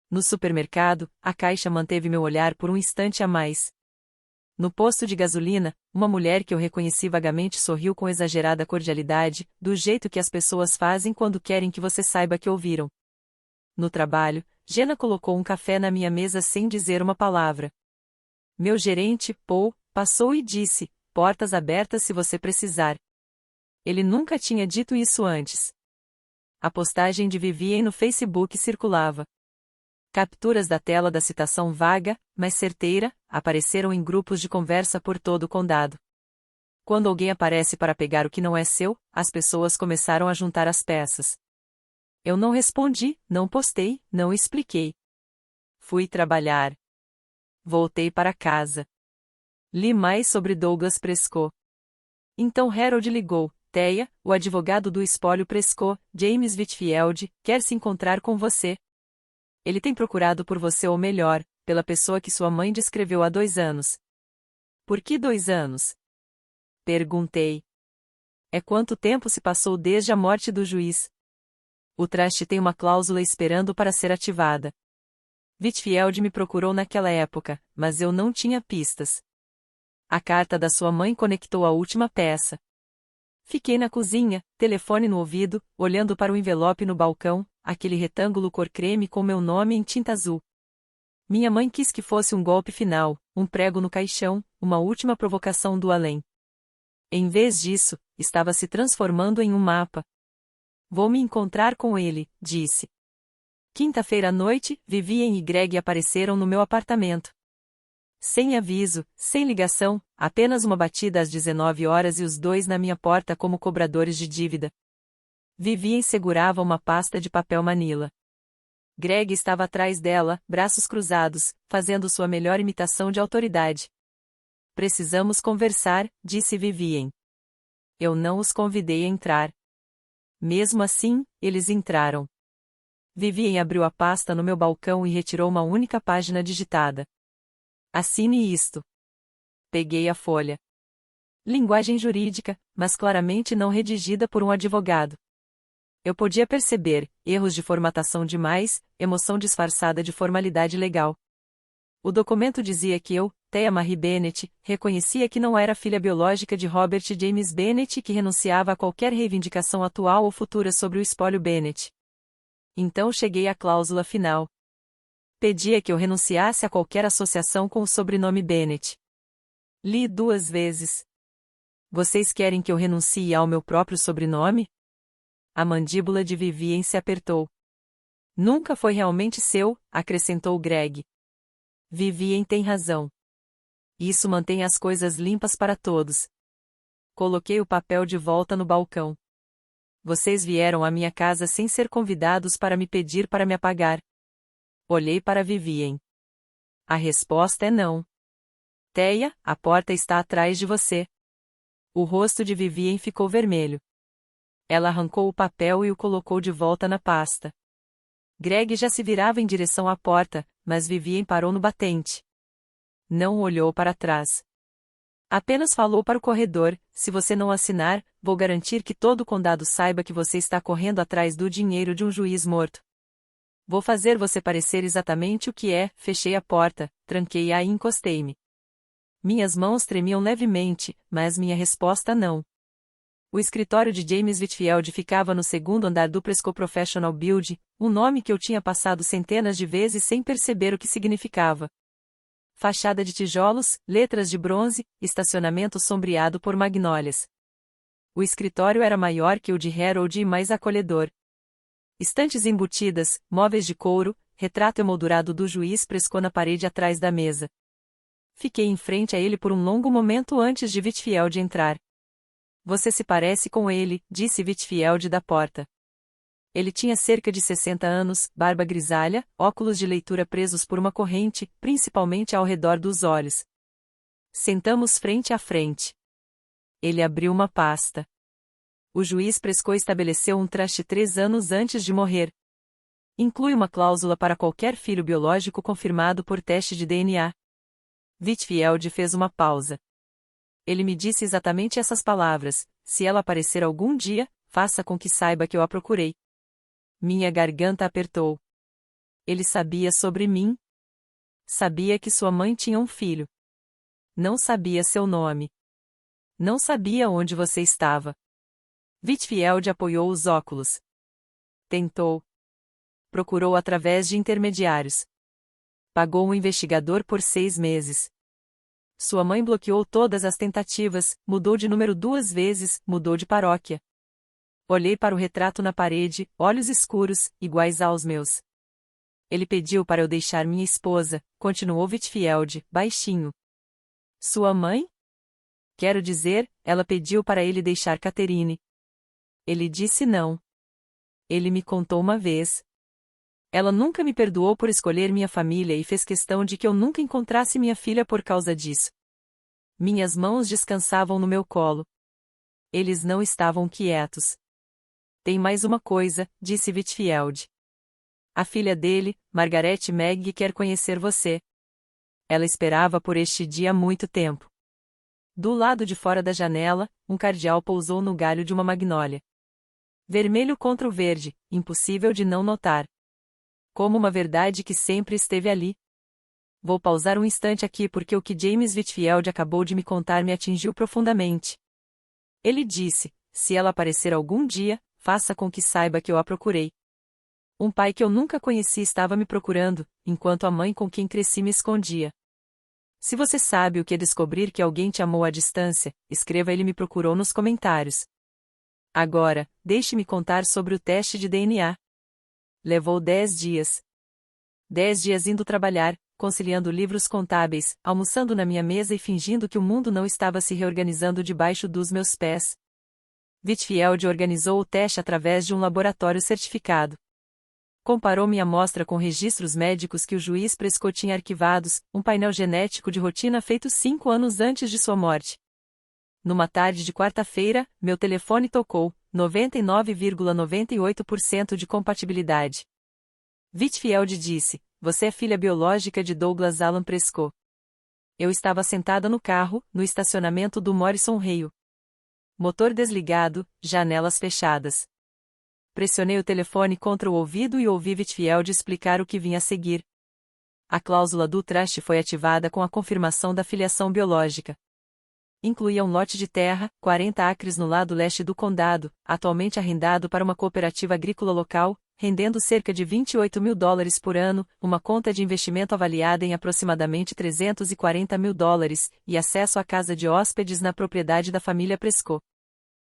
Speaker 1: No supermercado, a caixa manteve meu olhar por um instante a mais. No posto de gasolina, uma mulher que eu reconheci vagamente sorriu com exagerada cordialidade, do jeito que as pessoas fazem quando querem que você saiba que ouviram. No trabalho, Jenna colocou um café na minha mesa sem dizer uma palavra. Meu gerente, Paul, passou e disse: portas abertas se você precisar. Ele nunca tinha dito isso antes. A postagem de Vivien no Facebook circulava. Capturas da tela da citação vaga, mas certeira, apareceram em grupos de conversa por todo o condado. Quando alguém aparece para pegar o que não é seu, as pessoas começaram a juntar as peças. Eu não respondi, não postei, não expliquei. Fui trabalhar. Voltei para casa. Li mais sobre Douglas Prescott. Então Harold ligou. Thea, o advogado do espólio Prescott, James Whitfield, quer se encontrar com você. Ele tem procurado por você, ou melhor, pela pessoa que sua mãe descreveu há 2 anos. Por que 2 anos? Perguntei. É quanto tempo se passou desde a morte do juiz. O trust tem uma cláusula esperando para ser ativada. Whitfield me procurou naquela época, mas eu não tinha pistas. A carta da sua mãe conectou a última peça. Fiquei na cozinha, telefone no ouvido, olhando para o envelope no balcão, aquele retângulo cor creme com meu nome em tinta azul. Minha mãe quis que fosse um golpe final, um prego no caixão, uma última provocação do além. Em vez disso, estava se transformando em um mapa. Vou me encontrar com ele, disse. Quinta-feira à noite, Vivien e Greg apareceram no meu apartamento. Sem aviso, sem ligação, apenas uma batida às 19 horas e os dois na minha porta como cobradores de dívida. Vivien segurava uma pasta de papel manila. Greg estava atrás dela, braços cruzados, fazendo sua melhor imitação de autoridade. Precisamos conversar, disse Vivien. Eu não os convidei a entrar. Mesmo assim, eles entraram. Vivien abriu a pasta no meu balcão e retirou uma única página digitada. Assine isto. Peguei a folha. Linguagem jurídica, mas claramente não redigida por um advogado. Eu podia perceber erros de formatação demais, emoção disfarçada de formalidade legal. O documento dizia que eu, Thea Marie Bennett, reconhecia que não era filha biológica de Robert James Bennett e que renunciava a qualquer reivindicação atual ou futura sobre o espólio Bennett. Então cheguei à cláusula final. Pedia que eu renunciasse a qualquer associação com o sobrenome Bennett. Li 2 vezes. Vocês querem que eu renuncie ao meu próprio sobrenome? A mandíbula de Vivien se apertou. Nunca foi realmente seu, acrescentou Greg. Vivien tem razão. Isso mantém as coisas limpas para todos. Coloquei o papel de volta no balcão. Vocês vieram à minha casa sem ser convidados para me pedir para me apagar. Olhei para Vivien. A resposta é não. Thea, a porta está atrás de você. O rosto de Vivien ficou vermelho. Ela arrancou o papel e o colocou de volta na pasta. Greg já se virava em direção à porta, mas Vivien parou no batente. Não olhou para trás. Apenas falou para o corredor: se você não assinar, vou garantir que todo o condado saiba que você está correndo atrás do dinheiro de um juiz morto. Vou fazer você parecer exatamente o que é. Fechei a porta, tranquei-a e encostei-me. Minhas mãos tremiam levemente, mas minha resposta não. O escritório de James Whitfield ficava no 2º andar do Prescott Professional Building, um nome que eu tinha passado centenas de vezes sem perceber o que significava. Fachada de tijolos, letras de bronze, estacionamento sombreado por magnólias. O escritório era maior que o de Harold e mais acolhedor. Estantes embutidas, móveis de couro, retrato emoldurado do juiz Prescott na parede atrás da mesa. Fiquei em frente a ele por um longo momento antes de Whitfield entrar. Você se parece com ele, disse Whitfield da porta. Ele tinha cerca de 60 anos, barba grisalha, óculos de leitura presos por uma corrente, principalmente ao redor dos olhos. Sentamos frente a frente. Ele abriu uma pasta. O juiz Prescott estabeleceu um trust 3 anos antes de morrer. Inclui uma cláusula para qualquer filho biológico confirmado por teste de DNA. Whitfield fez uma pausa. Ele me disse exatamente essas palavras: se ela aparecer algum dia, faça com que saiba que eu a procurei. Minha garganta apertou. Ele sabia sobre mim? Sabia que sua mãe tinha um filho. Não sabia seu nome. Não sabia onde você estava. Whitfield apoiou os óculos. Tentou. Procurou através de intermediários. Pagou um investigador por 6 meses. Sua mãe bloqueou todas as tentativas, mudou de número 2 vezes, mudou de paróquia. Olhei para o retrato na parede, olhos escuros, iguais aos meus. Ele pediu para eu deixar minha esposa, continuou Whitfield, baixinho. Sua mãe? Quero dizer, ela pediu para ele deixar Catherine. Ele disse não. Ele me contou uma vez. Ela nunca me perdoou por escolher minha família e fez questão de que eu nunca encontrasse minha filha por causa disso. Minhas mãos descansavam no meu colo. Eles não estavam quietos. Tem mais uma coisa, disse Whitfield. A filha dele, Margaret Meg, quer conhecer você. Ela esperava por este dia há muito tempo. Do lado de fora da janela, um cardeal pousou no galho de uma magnólia. Vermelho contra o verde, impossível de não notar. Como uma verdade que sempre esteve ali. Vou pausar um instante aqui porque o que James Whitfield acabou de me contar me atingiu profundamente. Ele disse: se ela aparecer algum dia, faça com que saiba que eu a procurei. Um pai que eu nunca conheci estava me procurando, enquanto a mãe com quem cresci me escondia. Se você sabe o que é descobrir que alguém te amou à distância, escreva ele me procurou nos comentários. Agora, deixe-me contar sobre o teste de DNA. Levou 10 dias. 10 dias indo trabalhar, conciliando livros contábeis, almoçando na minha mesa e fingindo que o mundo não estava se reorganizando debaixo dos meus pés. Whitfield organizou o teste através de um laboratório certificado. Comparou minha amostra com registros médicos que o juiz Prescott tinha arquivados, um painel genético de rotina feito 5 anos antes de sua morte. Numa tarde de quarta-feira, meu telefone tocou, 99,98% de compatibilidade. Whitfield disse: você é filha biológica de Douglas Alan Prescott. Eu estava sentada no carro, no estacionamento do Morrison Rail. Motor desligado, janelas fechadas. Pressionei o telefone contra o ouvido e ouvi Whitfield explicar o que vinha a seguir. A cláusula do trust foi ativada com a confirmação da filiação biológica. Incluía um lote de terra, 40 acres no lado leste do condado, atualmente arrendado para uma cooperativa agrícola local, rendendo cerca de $28 mil por ano, uma conta de investimento avaliada em aproximadamente $340 mil, e acesso à casa de hóspedes na propriedade da família Prescott.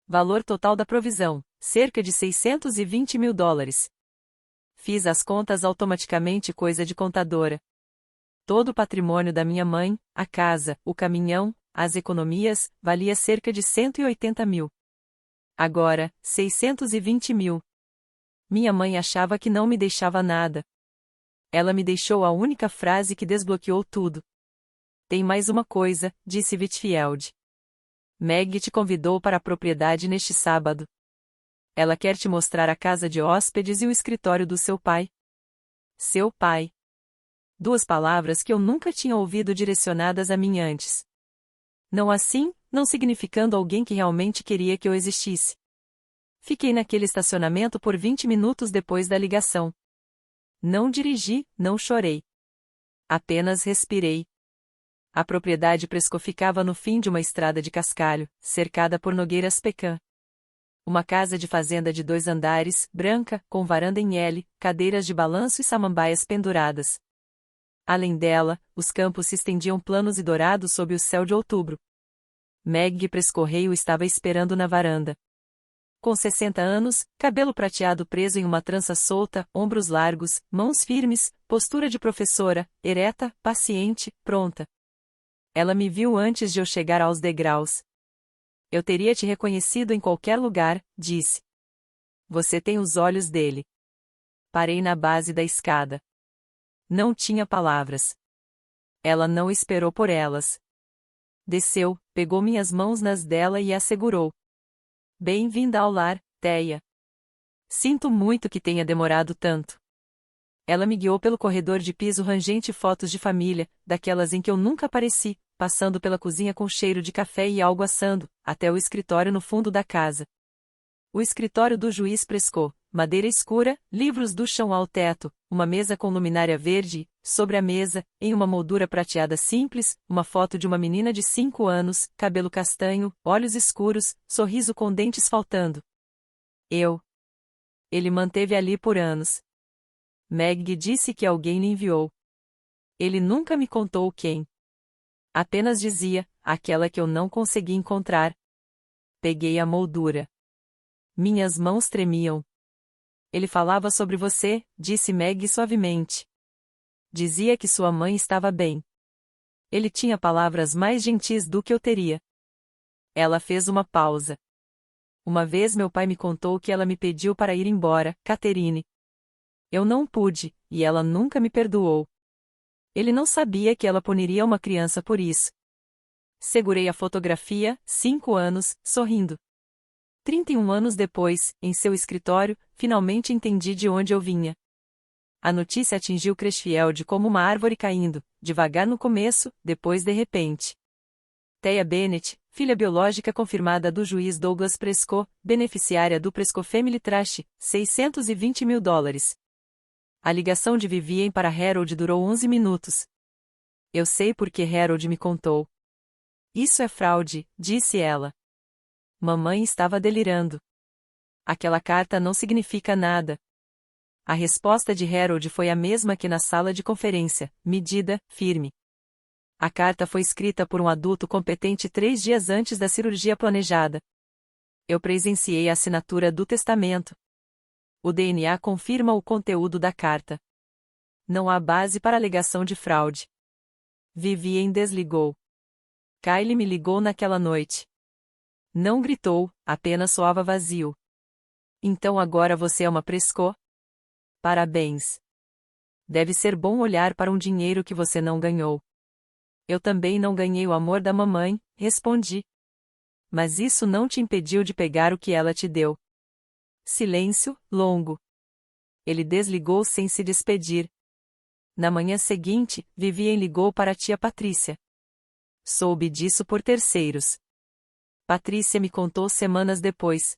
Speaker 1: Valor total da provisão, cerca de $620 mil. Fiz as contas automaticamente, coisa de contadora. Todo o patrimônio da minha mãe, a casa, o caminhão, as economias, valia cerca de $180 mil. Agora, $620 mil. Minha mãe achava que não me deixava nada. Ela me deixou a única frase que desbloqueou tudo. Tem mais uma coisa, disse Whitfield. Meg te convidou para a propriedade neste sábado. Ela quer te mostrar a casa de hóspedes e o escritório do seu pai. Seu pai. 2 palavras que eu nunca tinha ouvido direcionadas a mim antes. Não assim, não significando alguém que realmente queria que eu existisse. Fiquei naquele estacionamento por 20 minutos depois da ligação. Não dirigi, não chorei. Apenas respirei. A propriedade Prescott ficava no fim de uma estrada de cascalho, cercada por nogueiras pecan. Uma casa de fazenda de 2 andares, branca, com varanda em L, cadeiras de balanço e samambaias penduradas. Além dela, os campos se estendiam planos e dourados sob o céu de outubro. Meg Prescott Rail estava esperando na varanda. Com 60 anos, cabelo prateado preso em uma trança solta, ombros largos, mãos firmes, postura de professora, ereta, paciente, pronta. Ela me viu antes de eu chegar aos degraus. Eu teria te reconhecido em qualquer lugar, disse. Você tem os olhos dele. Parei na base da escada. Não tinha palavras. Ela não esperou por elas. Desceu, pegou minhas mãos nas dela e assegurou. Bem-vinda ao lar, Thea. Sinto muito que tenha demorado tanto. Ela me guiou pelo corredor de piso rangente, fotos de família, daquelas em que eu nunca apareci, passando pela cozinha com cheiro de café e algo assando, até o escritório no fundo da casa. O escritório do juiz Prescott, madeira escura, livros do chão ao teto, uma mesa com luminária verde, sobre a mesa, em uma moldura prateada simples, uma foto de uma menina de 5 anos, cabelo castanho, olhos escuros, sorriso com dentes faltando. Ele manteve ali por anos. Meg disse que alguém lhe enviou. Ele nunca me contou quem. Apenas dizia, aquela que eu não consegui encontrar. Peguei a moldura. Minhas mãos tremiam. Ele falava sobre você, disse Meg suavemente. Dizia que sua mãe estava bem. Ele tinha palavras mais gentis do que eu teria. Ela fez uma pausa. Uma vez meu pai me contou que ela me pediu para ir embora, Catherine. Eu não pude, e ela nunca me perdoou. Ele não sabia que ela puniria uma criança por isso. Segurei a fotografia, 5 anos, sorrindo. 31 anos depois, em seu escritório, finalmente entendi de onde eu vinha. A notícia atingiu Crashfield como uma árvore caindo, devagar no começo, depois de repente. Thea Bennett, filha biológica confirmada do juiz Douglas Prescott, beneficiária do Prescott Family Trust, $620 mil. A ligação de Vivian para Harold durou 11 minutos. Eu sei porque Harold me contou. Isso é fraude, disse ela. Mamãe estava delirando. Aquela carta não significa nada. A resposta de Harold foi a mesma que na sala de conferência, medida, firme. A carta foi escrita por um adulto competente 3 dias antes da cirurgia planejada. Eu presenciei a assinatura do testamento. O DNA confirma o conteúdo da carta. Não há base para alegação de fraude. Vivian desligou. Kylie me ligou naquela noite. Não gritou, apenas soava vazio. Então agora você é uma Prescott? Parabéns. Deve ser bom olhar para um dinheiro que você não ganhou. Eu também não ganhei o amor da mamãe, respondi. Mas isso não te impediu de pegar o que ela te deu. Silêncio, longo. Ele desligou sem se despedir. Na manhã seguinte, Vivian ligou para a tia Patrícia. Soube disso por terceiros. Patrícia me contou semanas depois.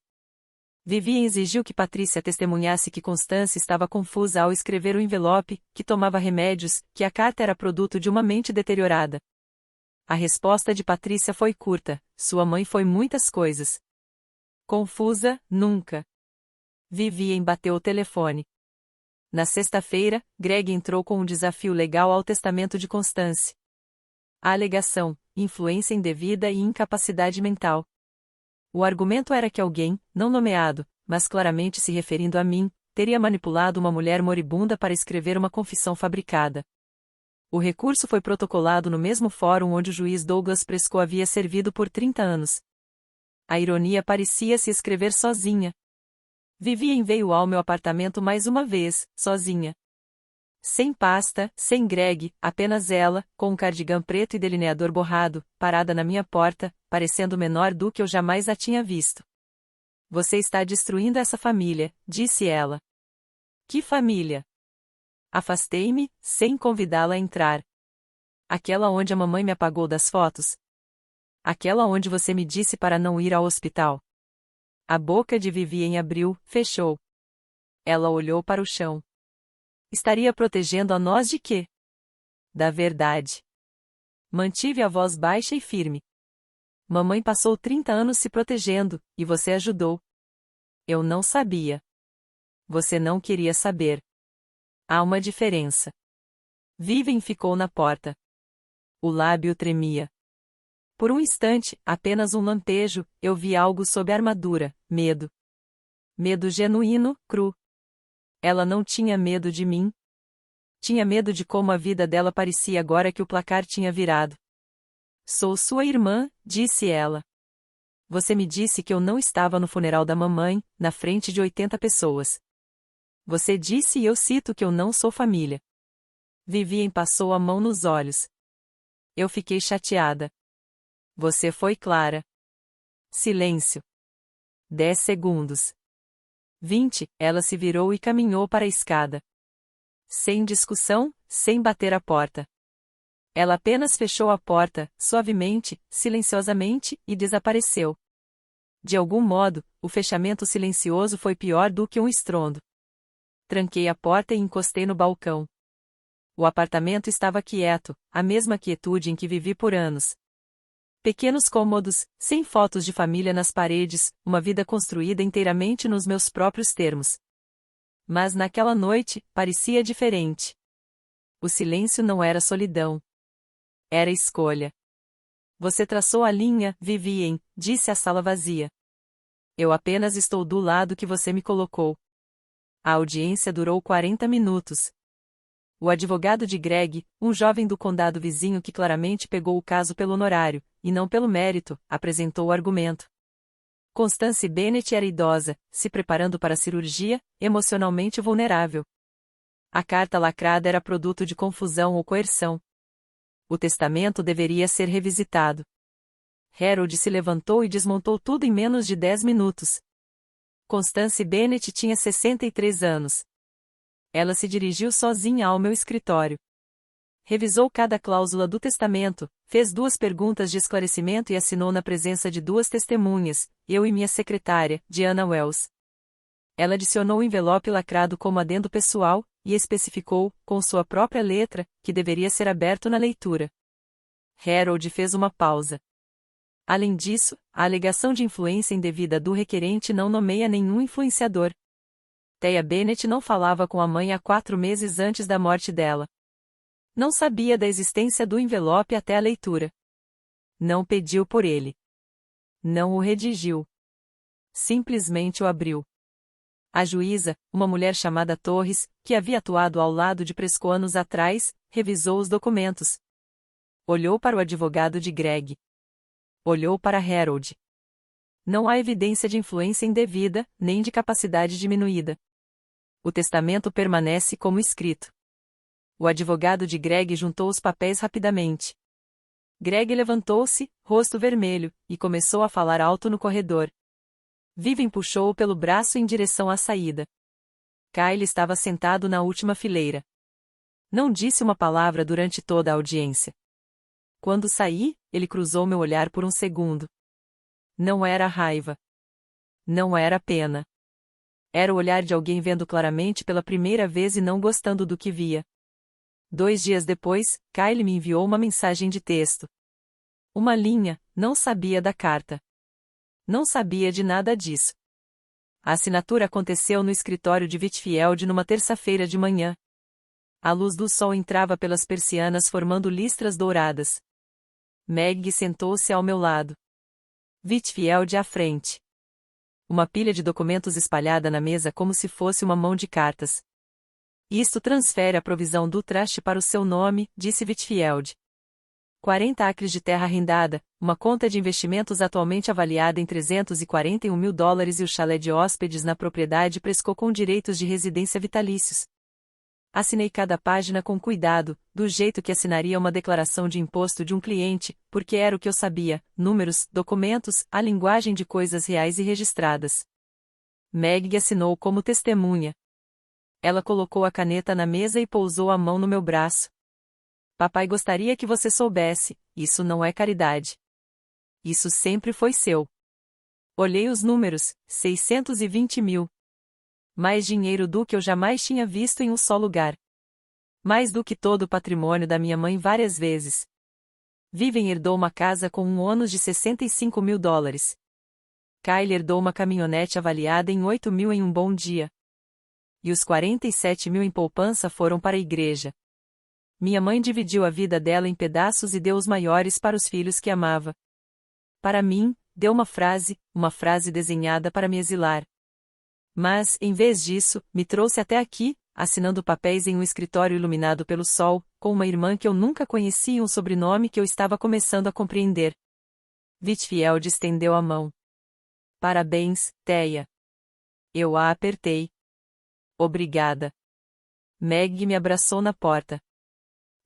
Speaker 1: Vivian exigiu que Patrícia testemunhasse que Constance estava confusa ao escrever o envelope, que tomava remédios, que a carta era produto de uma mente deteriorada. A resposta de Patrícia foi curta: sua mãe foi muitas coisas. Confusa, nunca. Vivian bateu o telefone. Na sexta-feira, Greg entrou com um desafio legal ao testamento de Constance. A alegação: influência indevida e incapacidade mental. O argumento era que alguém, não nomeado, mas claramente se referindo a mim, teria manipulado uma mulher moribunda para escrever uma confissão fabricada. O recurso foi protocolado no mesmo fórum onde o juiz Douglas Prescott havia servido por 30 anos. A ironia parecia se escrever sozinha. Vivian veio ao meu apartamento mais uma vez, sozinha. Sem pasta, sem Greg, apenas ela, com um cardigã preto e delineador borrado, parada na minha porta, parecendo menor do que eu jamais a tinha visto. Você está destruindo essa família, disse ela. Que família? Afastei-me, sem convidá-la a entrar. Aquela onde a mamãe me apagou das fotos. Aquela onde você me disse para não ir ao hospital. A boca de Vivian abriu, fechou. Ela olhou para o chão. Estaria protegendo a nós de quê? Da verdade. Mantive a voz baixa e firme. Mamãe passou 30 anos se protegendo, e você ajudou. Eu não sabia. Você não queria saber. Há uma diferença. Vivian ficou na porta. O lábio tremia. Por um instante, apenas um lampejo, eu vi algo sob a armadura: medo. Medo genuíno, cru. Ela não tinha medo de mim. Tinha medo de como a vida dela parecia agora que o placar tinha virado. Sou sua irmã, disse ela. Você me disse que eu não estava no funeral da mamãe, na frente de 80 pessoas. Você disse e eu cito que eu não sou família. Vivian passou a mão nos olhos. Eu fiquei chateada. Você foi clara. Silêncio. 10 segundos. 20, ela se virou e caminhou para a escada. Sem discussão, sem bater a porta. Ela apenas fechou a porta, suavemente, silenciosamente, e desapareceu. De algum modo, o fechamento silencioso foi pior do que um estrondo. Tranquei a porta e encostei no balcão. O apartamento estava quieto, a mesma quietude em que vivi por anos. Pequenos cômodos, sem fotos de família nas paredes, uma vida construída inteiramente nos meus próprios termos. Mas naquela noite, parecia diferente. O silêncio não era solidão. Era escolha. Você traçou a linha, Vivien, disse a sala vazia. Eu apenas estou do lado que você me colocou. A audiência durou 40 minutos. O advogado de Greg, um jovem do condado vizinho que claramente pegou o caso pelo honorário, e não pelo mérito, apresentou o argumento. Constance Bennett era idosa, se preparando para a cirurgia, emocionalmente vulnerável. A carta lacrada era produto de confusão ou coerção. O testamento deveria ser revisitado. Harold se levantou e desmontou tudo em menos de 10 minutos. Constance Bennett tinha 63 anos. Ela se dirigiu sozinha ao meu escritório. Revisou cada cláusula do testamento, fez 2 perguntas de esclarecimento e assinou na presença de 2 testemunhas, eu e minha secretária, Diana Wells. Ela adicionou o envelope lacrado como adendo pessoal, e especificou, com sua própria letra, que deveria ser aberto na leitura. Harold fez uma pausa. Além disso, a alegação de influência indevida do requerente não nomeia nenhum influenciador. Thea Bennett não falava com a mãe há 4 meses antes da morte dela. Não sabia da existência do envelope até a leitura. Não pediu por ele. Não o redigiu. Simplesmente o abriu. A juíza, uma mulher chamada Torres, que havia atuado ao lado de Prescott anos atrás, revisou os documentos. Olhou para o advogado de Greg. Olhou para Harold. Não há evidência de influência indevida, nem de capacidade diminuída. O testamento permanece como escrito. O advogado de Greg juntou os papéis rapidamente. Greg levantou-se, rosto vermelho, e começou a falar alto no corredor. Vivien puxou-o pelo braço em direção à saída. Kyle estava sentado na última fileira. Não disse uma palavra durante toda a audiência. Quando saí, ele cruzou meu olhar por um segundo. Não era raiva. Não era pena. Era o olhar de alguém vendo claramente pela primeira vez e não gostando do que via. 2 dias depois, Kyle me enviou uma mensagem de texto. Uma linha, não sabia da carta. Não sabia de nada disso. A assinatura aconteceu no escritório de Whitfield numa terça-feira de manhã. A luz do sol entrava pelas persianas formando listras douradas. Meg sentou-se ao meu lado. Whitfield à frente. Uma pilha de documentos espalhada na mesa como se fosse uma mão de cartas. Isto transfere a provisão do trust para o seu nome, disse Whitfield. 40 acres de terra arrendada, uma conta de investimentos atualmente avaliada em $341 mil e o chalé de hóspedes na propriedade Prescott com direitos de residência vitalícios. Assinei cada página com cuidado, do jeito que assinaria uma declaração de imposto de um cliente, porque era o que eu sabia: números, documentos, a linguagem de coisas reais e registradas. Meg assinou como testemunha. Ela colocou a caneta na mesa e pousou a mão no meu braço. Papai gostaria que você soubesse, isso não é caridade. Isso sempre foi seu. Olhei os números, 620 mil. Mais dinheiro do que eu jamais tinha visto em um só lugar. Mais do que todo o patrimônio da minha mãe várias vezes. Vivien herdou uma casa com um ônus de $65 mil. Kyle herdou uma caminhonete avaliada em 8 mil em um bom dia. E os 47 mil em poupança foram para a igreja. Minha mãe dividiu a vida dela em pedaços e deu os maiores para os filhos que amava. Para mim, deu uma frase desenhada para me exilar. Mas, em vez disso, me trouxe até aqui, assinando papéis em um escritório iluminado pelo sol, com uma irmã que eu nunca conheci e um sobrenome que eu estava começando a compreender. Whitfield estendeu a mão. Parabéns, Thea. Eu a apertei. Obrigada. Meg me abraçou na porta.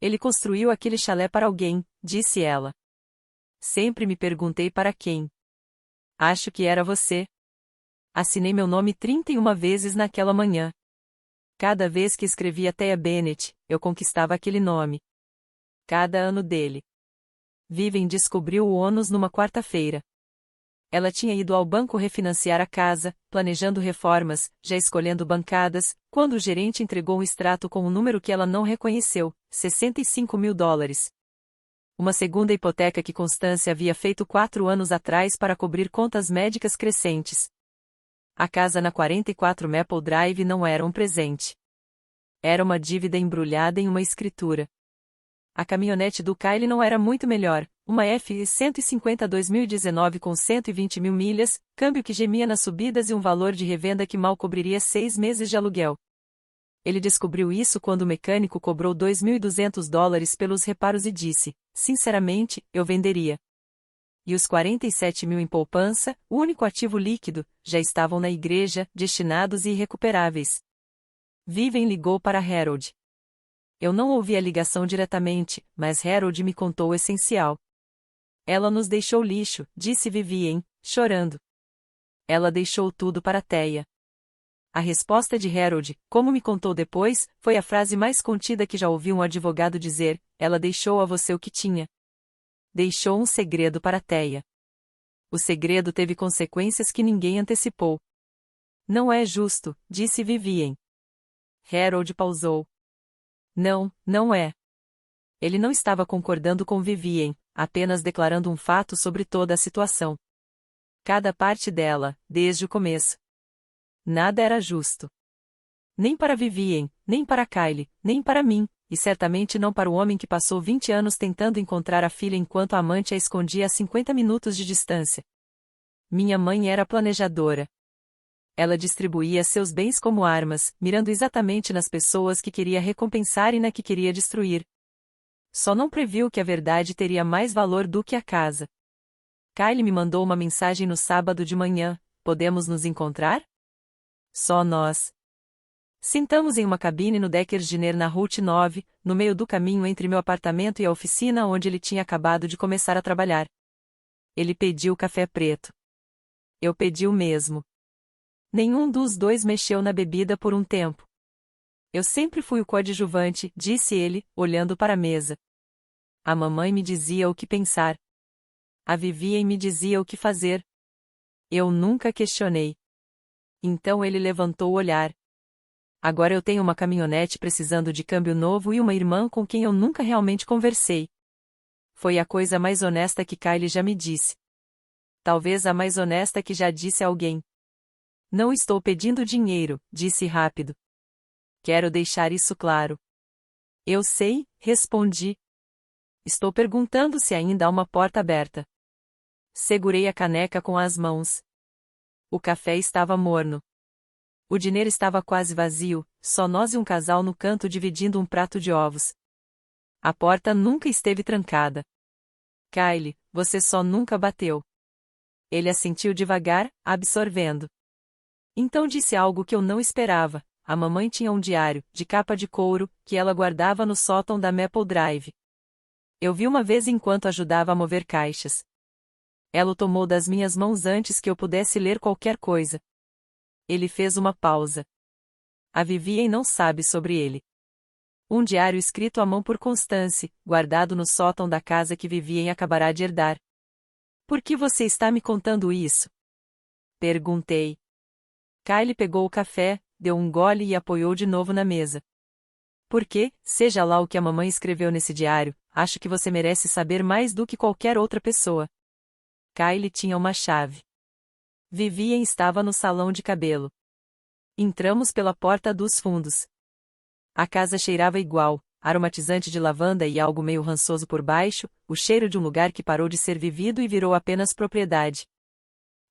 Speaker 1: Ele construiu aquele chalé para alguém, disse ela. Sempre me perguntei para quem. Acho que era você. Assinei meu nome 31 vezes naquela manhã. Cada vez que escrevia Thea Bennett, eu conquistava aquele nome. Cada ano dele. Vivian descobriu o ônus numa quarta-feira. Ela tinha ido ao banco refinanciar a casa, planejando reformas, já escolhendo bancadas, quando o gerente entregou um extrato com um número que ela não reconheceu, $65.000. Uma segunda hipoteca que Constância havia feito 4 anos atrás para cobrir contas médicas crescentes. A casa na 44 Maple Drive não era um presente. Era uma dívida embrulhada em uma escritura. A caminhonete do Kyle não era muito melhor, uma F-150 2019 com 120 mil milhas, câmbio que gemia nas subidas e um valor de revenda que mal cobriria 6 meses de aluguel. Ele descobriu isso quando o mecânico cobrou $2.200 pelos reparos e disse, sinceramente, eu venderia. E os 47 mil em poupança, o único ativo líquido, já estavam na igreja, destinados e irrecuperáveis. Vivian ligou para Harold. Eu não ouvi a ligação diretamente, mas Harold me contou o essencial. Ela nos deixou lixo, disse Vivian, chorando. Ela deixou tudo para Thea. A resposta de Harold, como me contou depois, foi a frase mais contida que já ouvi um advogado dizer, ela deixou a você o que tinha. Deixou um segredo para Thea. O segredo teve consequências que ninguém antecipou. Não é justo, disse Vivian. Harold pausou. Não, não é. Ele não estava concordando com Vivian, apenas declarando um fato sobre toda a situação. Cada parte dela, desde o começo. Nada era justo. Nem para Vivian, nem para Kyle, nem para mim, e certamente não para o homem que passou 20 anos tentando encontrar a filha enquanto a amante a escondia a 50 minutos de distância. Minha mãe era planejadora. Ela distribuía seus bens como armas, mirando exatamente nas pessoas que queria recompensar e na que queria destruir. Só não previu que a verdade teria mais valor do que a casa. Kyle me mandou uma mensagem no sábado de manhã, podemos nos encontrar? Só nós. Sentamos em uma cabine no Deckers Diner na Route 9, no meio do caminho entre meu apartamento e a oficina onde ele tinha acabado de começar a trabalhar. Ele pediu café preto. Eu pedi o mesmo. Nenhum dos dois mexeu na bebida por um tempo. Eu sempre fui o coadjuvante, disse ele, olhando para a mesa. A mamãe me dizia o que pensar. A Vivian me dizia o que fazer. Eu nunca questionei. Então ele levantou o olhar. Agora eu tenho uma caminhonete precisando de câmbio novo e uma irmã com quem eu nunca realmente conversei. Foi a coisa mais honesta que Kyle já me disse. Talvez a mais honesta que já disse a alguém. Não estou pedindo dinheiro, disse rápido. Quero deixar isso claro. Eu sei, respondi. Estou perguntando se ainda há uma porta aberta. Segurei a caneca com as mãos. O café estava morno. O dinheiro estava quase vazio, só nós e um casal no canto dividindo um prato de ovos. A porta nunca esteve trancada. Kyle, você só nunca bateu. Ele assentiu devagar, absorvendo. Então disse algo que eu não esperava. A mamãe tinha um diário, de capa de couro, que ela guardava no sótão da Maple Drive. Eu vi uma vez enquanto ajudava a mover caixas. Ela o tomou das minhas mãos antes que eu pudesse ler qualquer coisa. Ele fez uma pausa. A Vivian não sabe sobre ele. Um diário escrito à mão por Constance, guardado no sótão da casa que Vivian acabará de herdar. Por que você está me contando isso? Perguntei. Kyle pegou o café, deu um gole e apoiou de novo na mesa. Porque, seja lá o que a mamãe escreveu nesse diário, acho que você merece saber mais do que qualquer outra pessoa. Kyle tinha uma chave. Vivian estava no salão de cabelo. Entramos pela porta dos fundos. A casa cheirava igual, aromatizante de lavanda e algo meio rançoso por baixo, o cheiro de um lugar que parou de ser vivido e virou apenas propriedade.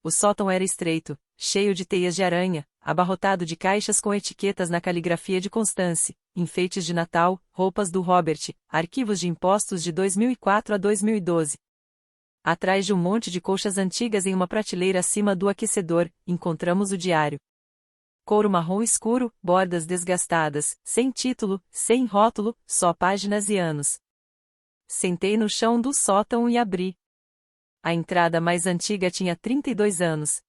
Speaker 1: O sótão era estreito, cheio de teias de aranha, abarrotado de caixas com etiquetas na caligrafia de Constance, enfeites de Natal, roupas do Robert, arquivos de impostos de 2004 a 2012. Atrás de um monte de colchas antigas em uma prateleira acima do aquecedor, encontramos o diário. Couro marrom escuro, bordas desgastadas, sem título, sem rótulo, só páginas e anos. Sentei no chão do sótão e abri. A entrada mais antiga tinha 32 anos.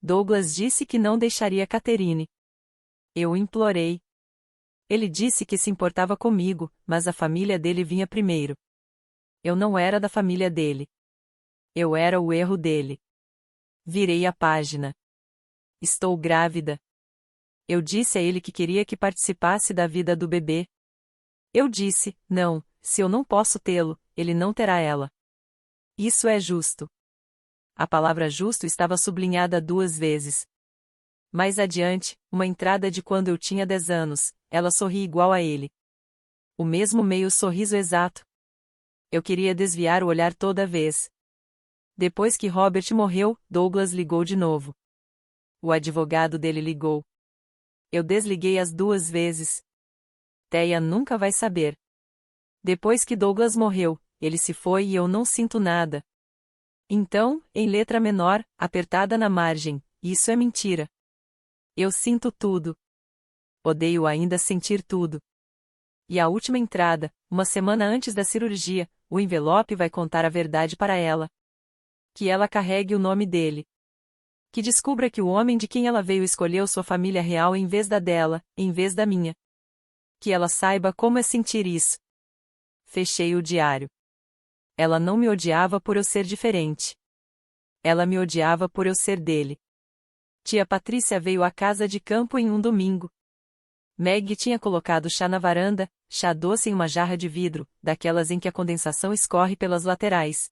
Speaker 1: Douglas disse que não deixaria Catherine. Eu implorei. Ele disse que se importava comigo, mas a família dele vinha primeiro. Eu não era da família dele. Eu era o erro dele. Virei a página. Estou grávida. Eu disse a ele que queria que participasse da vida do bebê. Eu disse, não, se eu não posso tê-lo, ele não terá ela. Isso é justo. A palavra justo estava sublinhada 2 vezes. Mais adiante, uma entrada de quando eu tinha 10 anos, ela sorri igual a ele. O mesmo meio sorriso exato. Eu queria desviar o olhar toda vez. Depois que Robert morreu, Douglas ligou de novo. O advogado dele ligou. Eu desliguei as 2 vezes. Thea nunca vai saber. Depois que Douglas morreu, ele se foi e eu não sinto nada. Então, em letra menor, apertada na margem, isso é mentira. Eu sinto tudo. Odeio ainda sentir tudo. E a última entrada, uma semana antes da cirurgia, o envelope vai contar a verdade para ela. Que ela carregue o nome dele. Que descubra que o homem de quem ela veio escolheu sua família real em vez da dela, em vez da minha. Que ela saiba como é sentir isso. Fechei o diário. Ela não me odiava por eu ser diferente. Ela me odiava por eu ser dele. Tia Patrícia veio à casa de campo em um domingo. Meg tinha colocado chá na varanda, chá doce em uma jarra de vidro, daquelas em que a condensação escorre pelas laterais.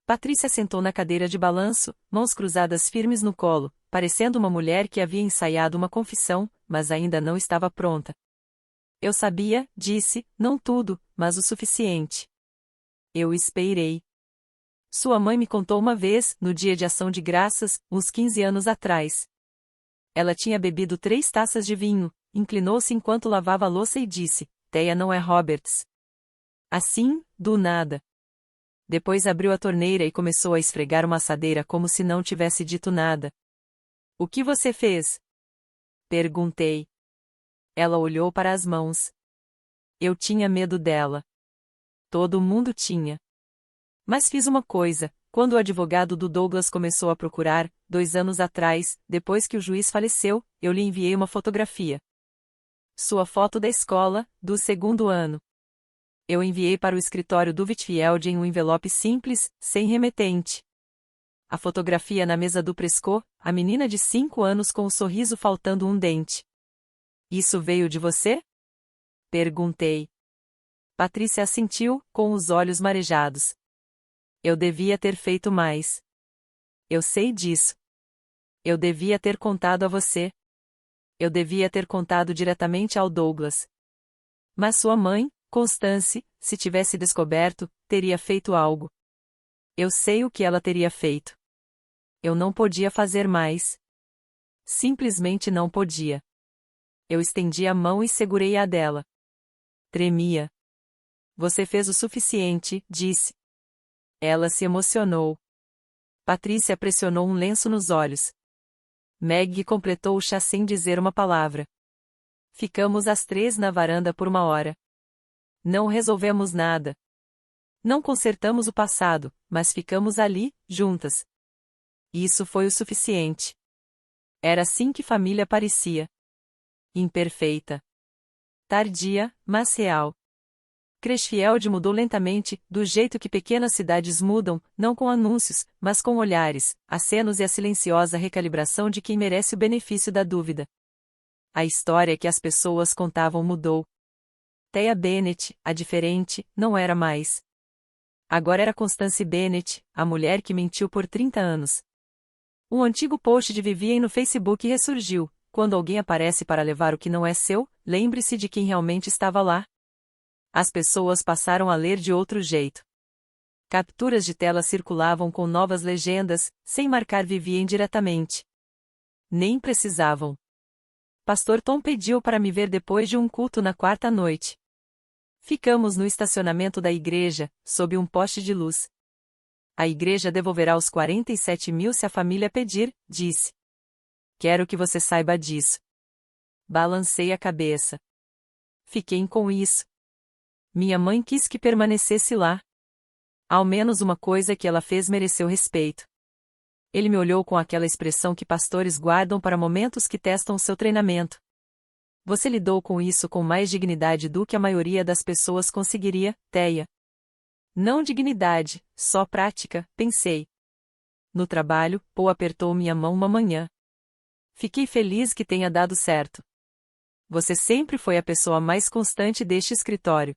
Speaker 1: Patrícia sentou na cadeira de balanço, mãos cruzadas firmes no colo, parecendo uma mulher que havia ensaiado uma confissão, mas ainda não estava pronta. Eu sabia, disse, não tudo, mas o suficiente. Eu esperei. Sua mãe me contou uma vez, no dia de ação de graças, uns 15 anos atrás. Ela tinha bebido 3 taças de vinho, inclinou-se enquanto lavava a louça e disse, Thea não é Roberts. Assim, do nada. Depois abriu a torneira e começou a esfregar uma assadeira como se não tivesse dito nada. O que você fez? Perguntei. Ela olhou para as mãos. Eu tinha medo dela. Todo mundo tinha. Mas fiz uma coisa, quando o advogado do Douglas começou a procurar, 2 anos atrás, depois que o juiz faleceu, eu lhe enviei uma fotografia. Sua foto da escola, do 2º ano. Eu enviei para o escritório do Whitfield em um envelope simples, sem remetente. A fotografia na mesa do Prescott, a menina de 5 anos com o sorriso faltando um dente. Isso veio de você? Perguntei. Patrícia assentiu, com os olhos marejados. Eu devia ter feito mais. Eu sei disso. Eu devia ter contado a você. Eu devia ter contado diretamente ao Douglas. Mas sua mãe, Constance, se tivesse descoberto, teria feito algo. Eu sei o que ela teria feito. Eu não podia fazer mais. Simplesmente não podia. Eu estendi a mão e segurei a dela. Tremia. Você fez o suficiente, disse. Ela se emocionou. Patrícia pressionou um lenço nos olhos. Meg completou o chá sem dizer uma palavra. Ficamos as 3 na varanda por 1 hora. Não resolvemos nada. Não consertamos o passado, mas ficamos ali, juntas. Isso foi o suficiente. Era assim que família parecia. Imperfeita. Tardia, mas real. Crashfield mudou lentamente, do jeito que pequenas cidades mudam, não com anúncios, mas com olhares, acenos e a silenciosa recalibração de quem merece o benefício da dúvida. A história que as pessoas contavam mudou. Thea Bennett, a diferente, não era mais. Agora era Constance Bennett, a mulher que mentiu por 30 anos. Um antigo post de Vivienne no Facebook ressurgiu. Quando alguém aparece para levar o que não é seu, lembre-se de quem realmente estava lá. As pessoas passaram a ler de outro jeito. Capturas de tela circulavam com novas legendas, sem marcar Vivienne diretamente. Nem precisavam. Pastor Tom pediu para me ver depois de um culto na 4ª noite. Ficamos no estacionamento da igreja, sob um poste de luz. A igreja devolverá os 47.000 se a família pedir, disse. Quero que você saiba disso. Balancei a cabeça. Fiquei com isso. Minha mãe quis que permanecesse lá. Ao menos uma coisa que ela fez mereceu respeito. Ele me olhou com aquela expressão que pastores guardam para momentos que testam seu treinamento. Você lidou com isso com mais dignidade do que a maioria das pessoas conseguiria, Teia. Não dignidade, só prática, pensei. No trabalho, Paul apertou minha mão uma manhã. Fiquei feliz que tenha dado certo. Você sempre foi a pessoa mais constante deste escritório.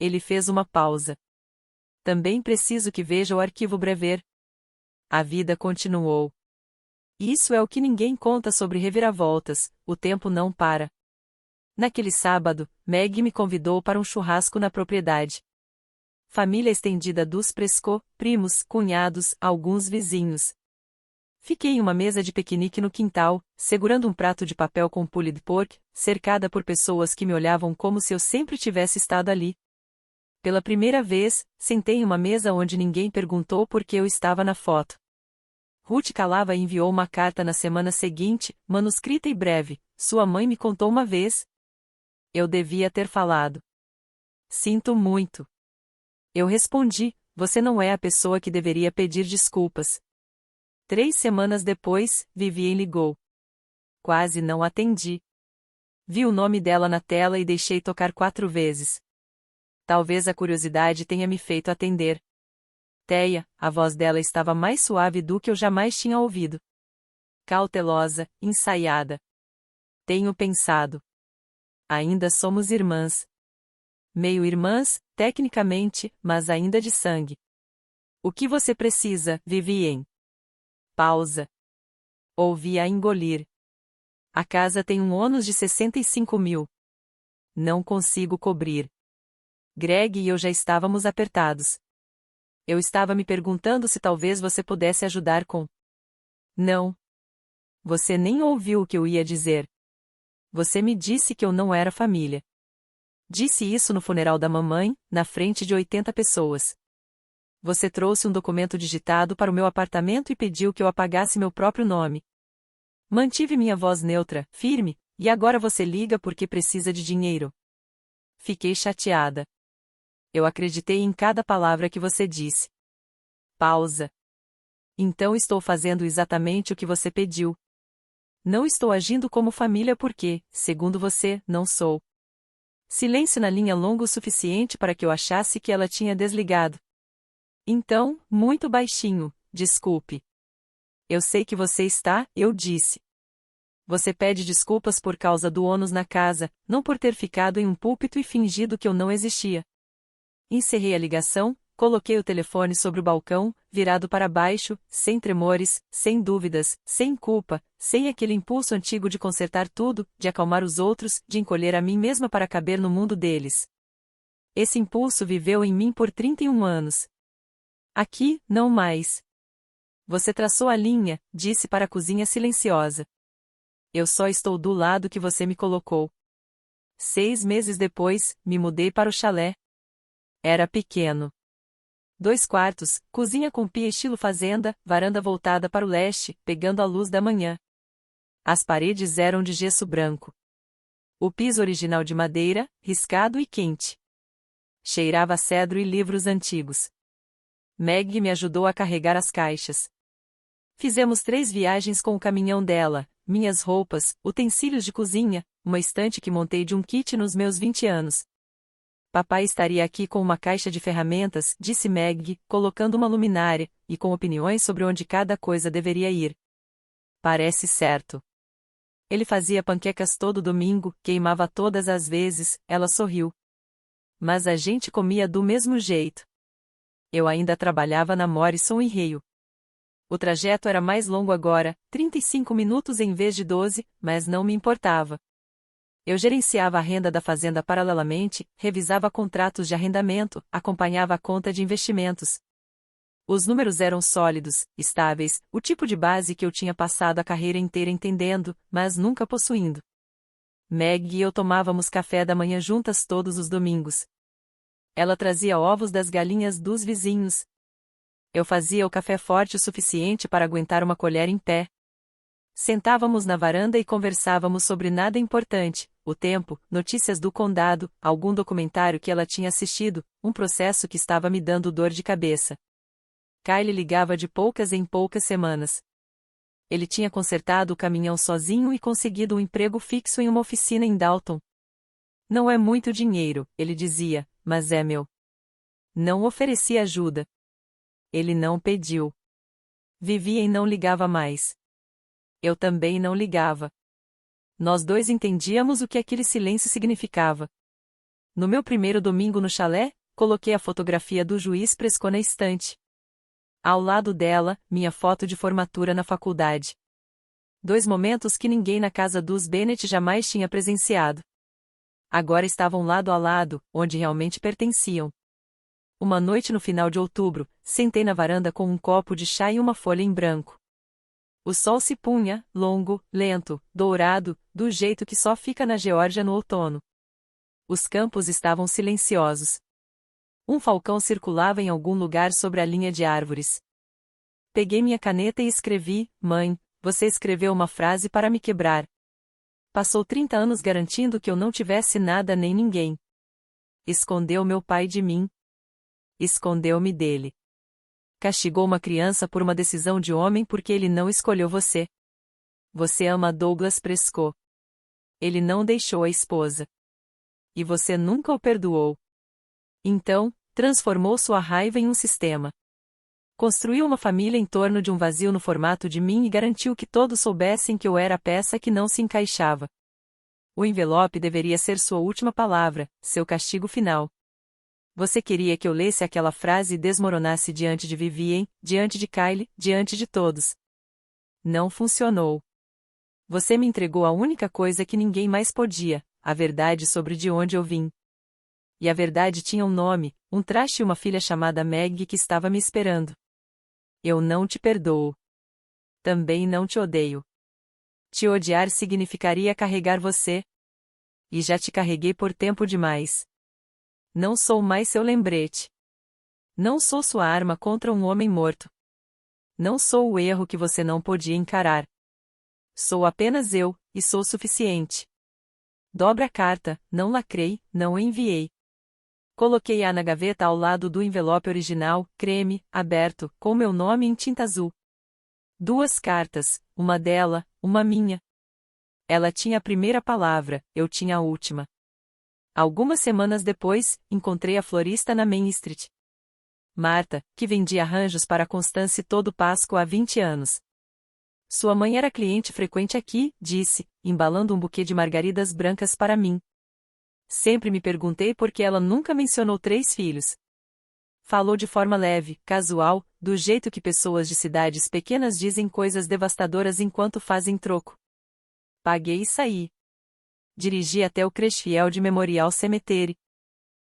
Speaker 1: Ele fez uma pausa. Também preciso que veja o arquivo Brever. A vida continuou. Isso é o que ninguém conta sobre reviravoltas, o tempo não para. Naquele sábado, Meg me convidou para um churrasco na propriedade. Família estendida dos Prescott, primos, cunhados, alguns vizinhos. Fiquei em uma mesa de piquenique no quintal, segurando um prato de papel com pulled pork, cercada por pessoas que me olhavam como se eu sempre tivesse estado ali. Pela primeira vez, sentei em uma mesa onde ninguém perguntou por que eu estava na foto. Ruth Calava enviou uma carta na semana seguinte, manuscrita e breve. Sua mãe me contou uma vez. Eu devia ter falado. Sinto muito. Eu respondi, você não é a pessoa que deveria pedir desculpas. 3 semanas depois, Vivien ligou. Quase não atendi. Vi o nome dela na tela e deixei tocar 4 vezes. Talvez a curiosidade tenha me feito atender. Teia, a voz dela estava mais suave do que eu jamais tinha ouvido. Cautelosa, ensaiada. Tenho pensado. Ainda somos irmãs. Meio irmãs, tecnicamente, mas ainda de sangue. O que você precisa, Vivien? Pausa. Ouvi-a engolir. A casa tem um ônus de 65 mil. Não consigo cobrir. Greg e eu já estávamos apertados. Eu estava me perguntando se talvez você pudesse ajudar com. Não. Você nem ouviu o que eu ia dizer. Você me disse que eu não era família. Disse isso no funeral da mamãe, na frente de 80 pessoas. Você trouxe um documento digitado para o meu apartamento e pediu que eu apagasse meu próprio nome. Mantive minha voz neutra, firme, e agora você liga porque precisa de dinheiro. Fiquei chateada. Eu acreditei em cada palavra que você disse. Pausa. Então estou fazendo exatamente o que você pediu. Não estou agindo como família porque, segundo você, não sou. Silêncio na linha longo o suficiente para que eu achasse que ela tinha desligado. Então, muito baixinho, desculpe. Eu sei que você está, eu disse. Você pede desculpas por causa do ônus na casa, não por ter ficado em um púlpito e fingido que eu não existia. Encerrei a ligação, coloquei o telefone sobre o balcão, virado para baixo, sem tremores, sem dúvidas, sem culpa, sem aquele impulso antigo de consertar tudo, de acalmar os outros, de encolher a mim mesma para caber no mundo deles. Esse impulso viveu em mim por 31 anos. Aqui, não mais. Você traçou a linha, disse para a cozinha silenciosa. Eu só estou do lado que você me colocou. 6 meses depois, me mudei para o chalé. Era pequeno. 2 quartos, cozinha com pia estilo fazenda, varanda voltada para o leste, pegando a luz da manhã. As paredes eram de gesso branco. O piso original de madeira, riscado e quente. Cheirava a cedro e livros antigos. Meg me ajudou a carregar as caixas. Fizemos 3 viagens com o caminhão dela, minhas roupas, utensílios de cozinha, uma estante que montei de um kit nos meus 20 anos. Papai estaria aqui com uma caixa de ferramentas, disse Meg, colocando uma luminária, e com opiniões sobre onde cada coisa deveria ir. Parece certo. Ele fazia panquecas todo domingo, queimava todas as vezes, ela sorriu. Mas a gente comia do mesmo jeito. Eu ainda trabalhava na Morrison e Rio. O trajeto era mais longo agora, 35 minutos em vez de 12, mas não me importava. Eu gerenciava a renda da fazenda paralelamente, revisava contratos de arrendamento, acompanhava a conta de investimentos. Os números eram sólidos, estáveis, o tipo de base que eu tinha passado a carreira inteira entendendo, mas nunca possuindo. Meg e eu tomávamos café da manhã juntas todos os domingos. Ela trazia ovos das galinhas dos vizinhos. Eu fazia o café forte o suficiente para aguentar uma colher em pé. Sentávamos na varanda e conversávamos sobre nada importante, o tempo, notícias do condado, algum documentário que ela tinha assistido, um processo que estava me dando dor de cabeça. Kylie ligava de poucas em poucas semanas. Ele tinha consertado o caminhão sozinho e conseguido um emprego fixo em uma oficina em Dalton. Não é muito dinheiro, ele dizia, mas é meu. Não ofereci ajuda. Ele não pediu. Vivia e não ligava mais. Eu também não ligava. Nós dois entendíamos o que aquele silêncio significava. No meu primeiro domingo no chalé, coloquei a fotografia do juiz Prescott na estante. Ao lado dela, minha foto de formatura na faculdade. 2 momentos que ninguém na casa dos Bennett jamais tinha presenciado. Agora estavam lado a lado, onde realmente pertenciam. Uma noite no final de outubro, sentei na varanda com um copo de chá e uma folha em branco. O sol se punha, longo, lento, dourado, do jeito que só fica na Geórgia no outono. Os campos estavam silenciosos. Um falcão circulava em algum lugar sobre a linha de árvores. Peguei minha caneta e escrevi: Mãe, você escreveu uma frase para me quebrar. Passou 30 anos garantindo que eu não tivesse nada nem ninguém. Escondeu meu pai de mim. Escondeu-me dele. Castigou uma criança por uma decisão de homem porque ele não escolheu você. Você ama Douglas Prescott. Ele não deixou a esposa. E você nunca o perdoou. Então, transformou sua raiva em um sistema. Construiu uma família em torno de um vazio no formato de mim e garantiu que todos soubessem que eu era a peça que não se encaixava. O envelope deveria ser sua última palavra, seu castigo final. Você queria que eu lesse aquela frase e desmoronasse diante de Vivien, diante de Kylie, diante de todos. Não funcionou. Você me entregou a única coisa que ninguém mais podia, a verdade sobre de onde eu vim. E a verdade tinha um nome, um traste e uma filha chamada Meg que estava me esperando. Eu não te perdoo. Também não te odeio. Te odiar significaria carregar você. E já te carreguei por tempo demais. Não sou mais seu lembrete. Não sou sua arma contra um homem morto. Não sou o erro que você não podia encarar. Sou apenas eu, e sou suficiente. Dobra a carta, não lacrei, não enviei. Coloquei-a na gaveta ao lado do envelope original, creme, aberto, com meu nome em tinta azul. 2 cartas, uma dela, uma minha. Ela tinha a primeira palavra, eu tinha a última. Algumas semanas depois, encontrei a florista na Main Street. Marta, que vendia arranjos para Constance todo Páscoa há 20 anos. Sua mãe era cliente frequente aqui, disse, embalando um buquê de margaridas brancas para mim. Sempre me perguntei por que ela nunca mencionou 3 filhos. Falou de forma leve, casual, do jeito que pessoas de cidades pequenas dizem coisas devastadoras enquanto fazem troco. Paguei e saí. Dirigi até o Crashfield Memorial Cemetery.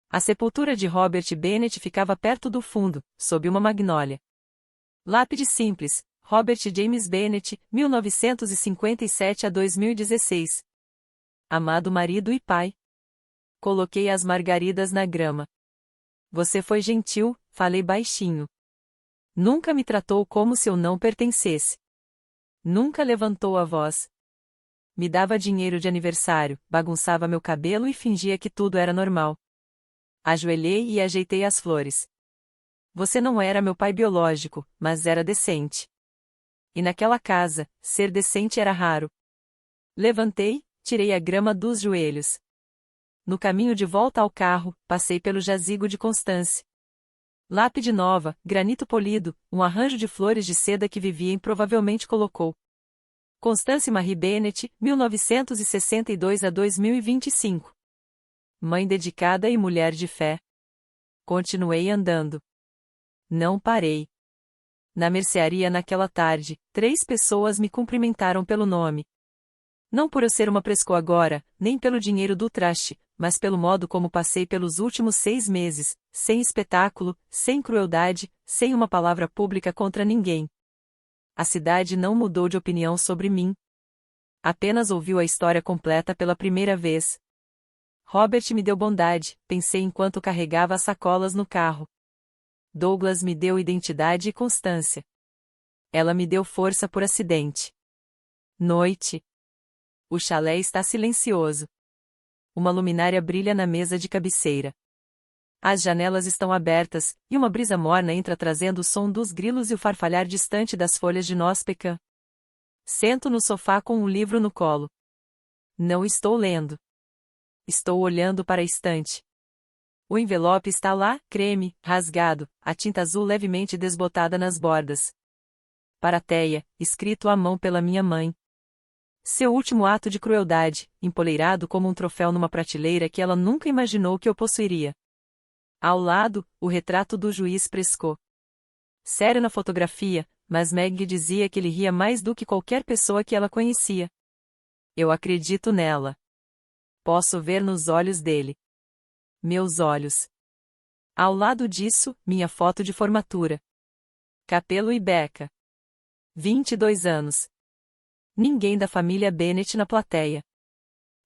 Speaker 1: A sepultura de Robert Bennett ficava perto do fundo, sob uma magnólia. Lápide simples, Robert James Bennett, 1957 a 2016. Amado marido e pai. Coloquei as margaridas na grama. Você foi gentil, falei baixinho. Nunca me tratou como se eu não pertencesse. Nunca levantou a voz. Me dava dinheiro de aniversário, bagunçava meu cabelo e fingia que tudo era normal. Ajoelhei e ajeitei as flores. Você não era meu pai biológico, mas era decente. E naquela casa, ser decente era raro. Levantei, tirei a grama dos joelhos. No caminho de volta ao carro, passei pelo jazigo de Constance. Lápide nova, granito polido, um arranjo de flores de seda que Vivien provavelmente colocou. Constance Marie Bennett, 1962 a 2025. Mãe dedicada e mulher de fé. Continuei andando. Não parei. Na mercearia naquela tarde, 3 pessoas me cumprimentaram pelo nome. Não por eu ser uma Prescott agora, nem pelo dinheiro do traste, mas pelo modo como passei pelos últimos 6 meses, sem espetáculo, sem crueldade, sem uma palavra pública contra ninguém. A cidade não mudou de opinião sobre mim. Apenas ouviu a história completa pela primeira vez. Robert me deu bondade, pensei enquanto carregava as sacolas no carro. Douglas me deu identidade e constância. Ela me deu força por acidente. Noite. O chalé está silencioso. Uma luminária brilha na mesa de cabeceira. As janelas estão abertas, e uma brisa morna entra trazendo o som dos grilos e o farfalhar distante das folhas de noz pecan. Sento no sofá com um livro no colo. Não estou lendo. Estou olhando para a estante. O envelope está lá, creme, rasgado, a tinta azul levemente desbotada nas bordas. Para Teia, escrito à mão pela minha mãe. Seu último ato de crueldade, empoleirado como um troféu numa prateleira que ela nunca imaginou que eu possuiria. Ao lado, o retrato do juiz Prescott. Sério na fotografia, mas Meg dizia que ele ria mais do que qualquer pessoa que ela conhecia. Eu acredito nela. Posso ver nos olhos dele. Meus olhos. Ao lado disso, minha foto de formatura. Capelo e Becca. 22 anos. Ninguém da família Bennett na plateia.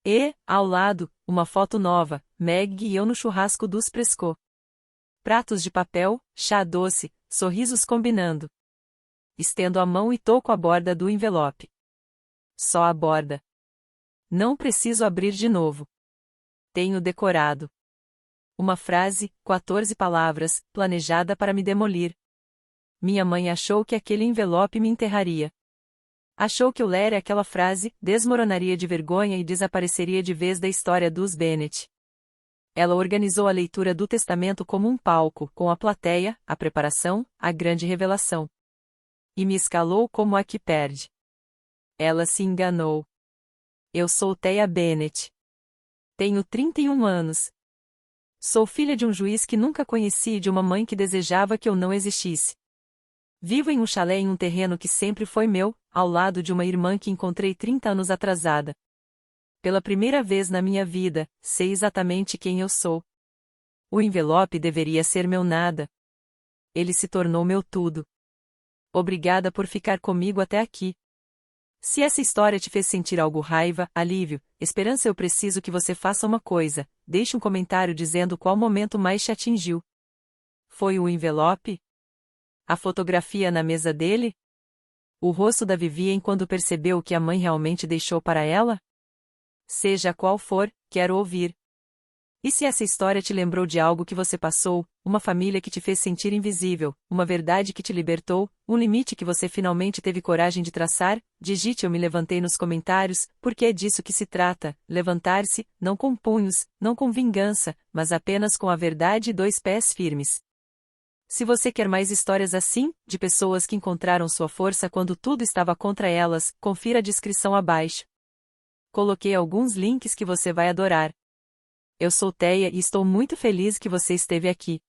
Speaker 1: E, ao lado, uma foto nova, Meg e eu no churrasco dos Prescott. Pratos de papel, chá doce, sorrisos combinando. Estendo a mão e toco a borda do envelope. Só a borda. Não preciso abrir de novo. Tenho decorado. Uma frase, 14 palavras, planejada para me demolir. Minha mãe achou que aquele envelope me enterraria. Achou que eu ler aquela frase, desmoronaria de vergonha e desapareceria de vez da história dos Bennett. Ela organizou a leitura do testamento como um palco, com a plateia, a preparação, a grande revelação. E me escalou como a que perde. Ela se enganou. Eu sou Teia Bennett. Tenho 31 anos. Sou filha de um juiz que nunca conheci e de uma mãe que desejava que eu não existisse. Vivo em um chalé em um terreno que sempre foi meu, ao lado de uma irmã que encontrei 30 anos atrasada. Pela primeira vez na minha vida, sei exatamente quem eu sou. O envelope deveria ser meu nada. Ele se tornou meu tudo. Obrigada por ficar comigo até aqui. Se essa história te fez sentir algo raiva, alívio, esperança, eu preciso que você faça uma coisa: deixe um comentário dizendo qual momento mais te atingiu. Foi o envelope? A fotografia na mesa dele? O rosto da Vivien quando percebeu o que a mãe realmente deixou para ela? Seja qual for, quero ouvir. E se essa história te lembrou de algo que você passou, uma família que te fez sentir invisível, uma verdade que te libertou, um limite que você finalmente teve coragem de traçar, digite "eu me levantei" nos comentários, porque é disso que se trata, levantar-se, não com punhos, não com vingança, mas apenas com a verdade e 2 pés firmes. Se você quer mais histórias assim, de pessoas que encontraram sua força quando tudo estava contra elas, confira a descrição abaixo. Coloquei alguns links que você vai adorar. Eu sou Teia e estou muito feliz que você esteve aqui.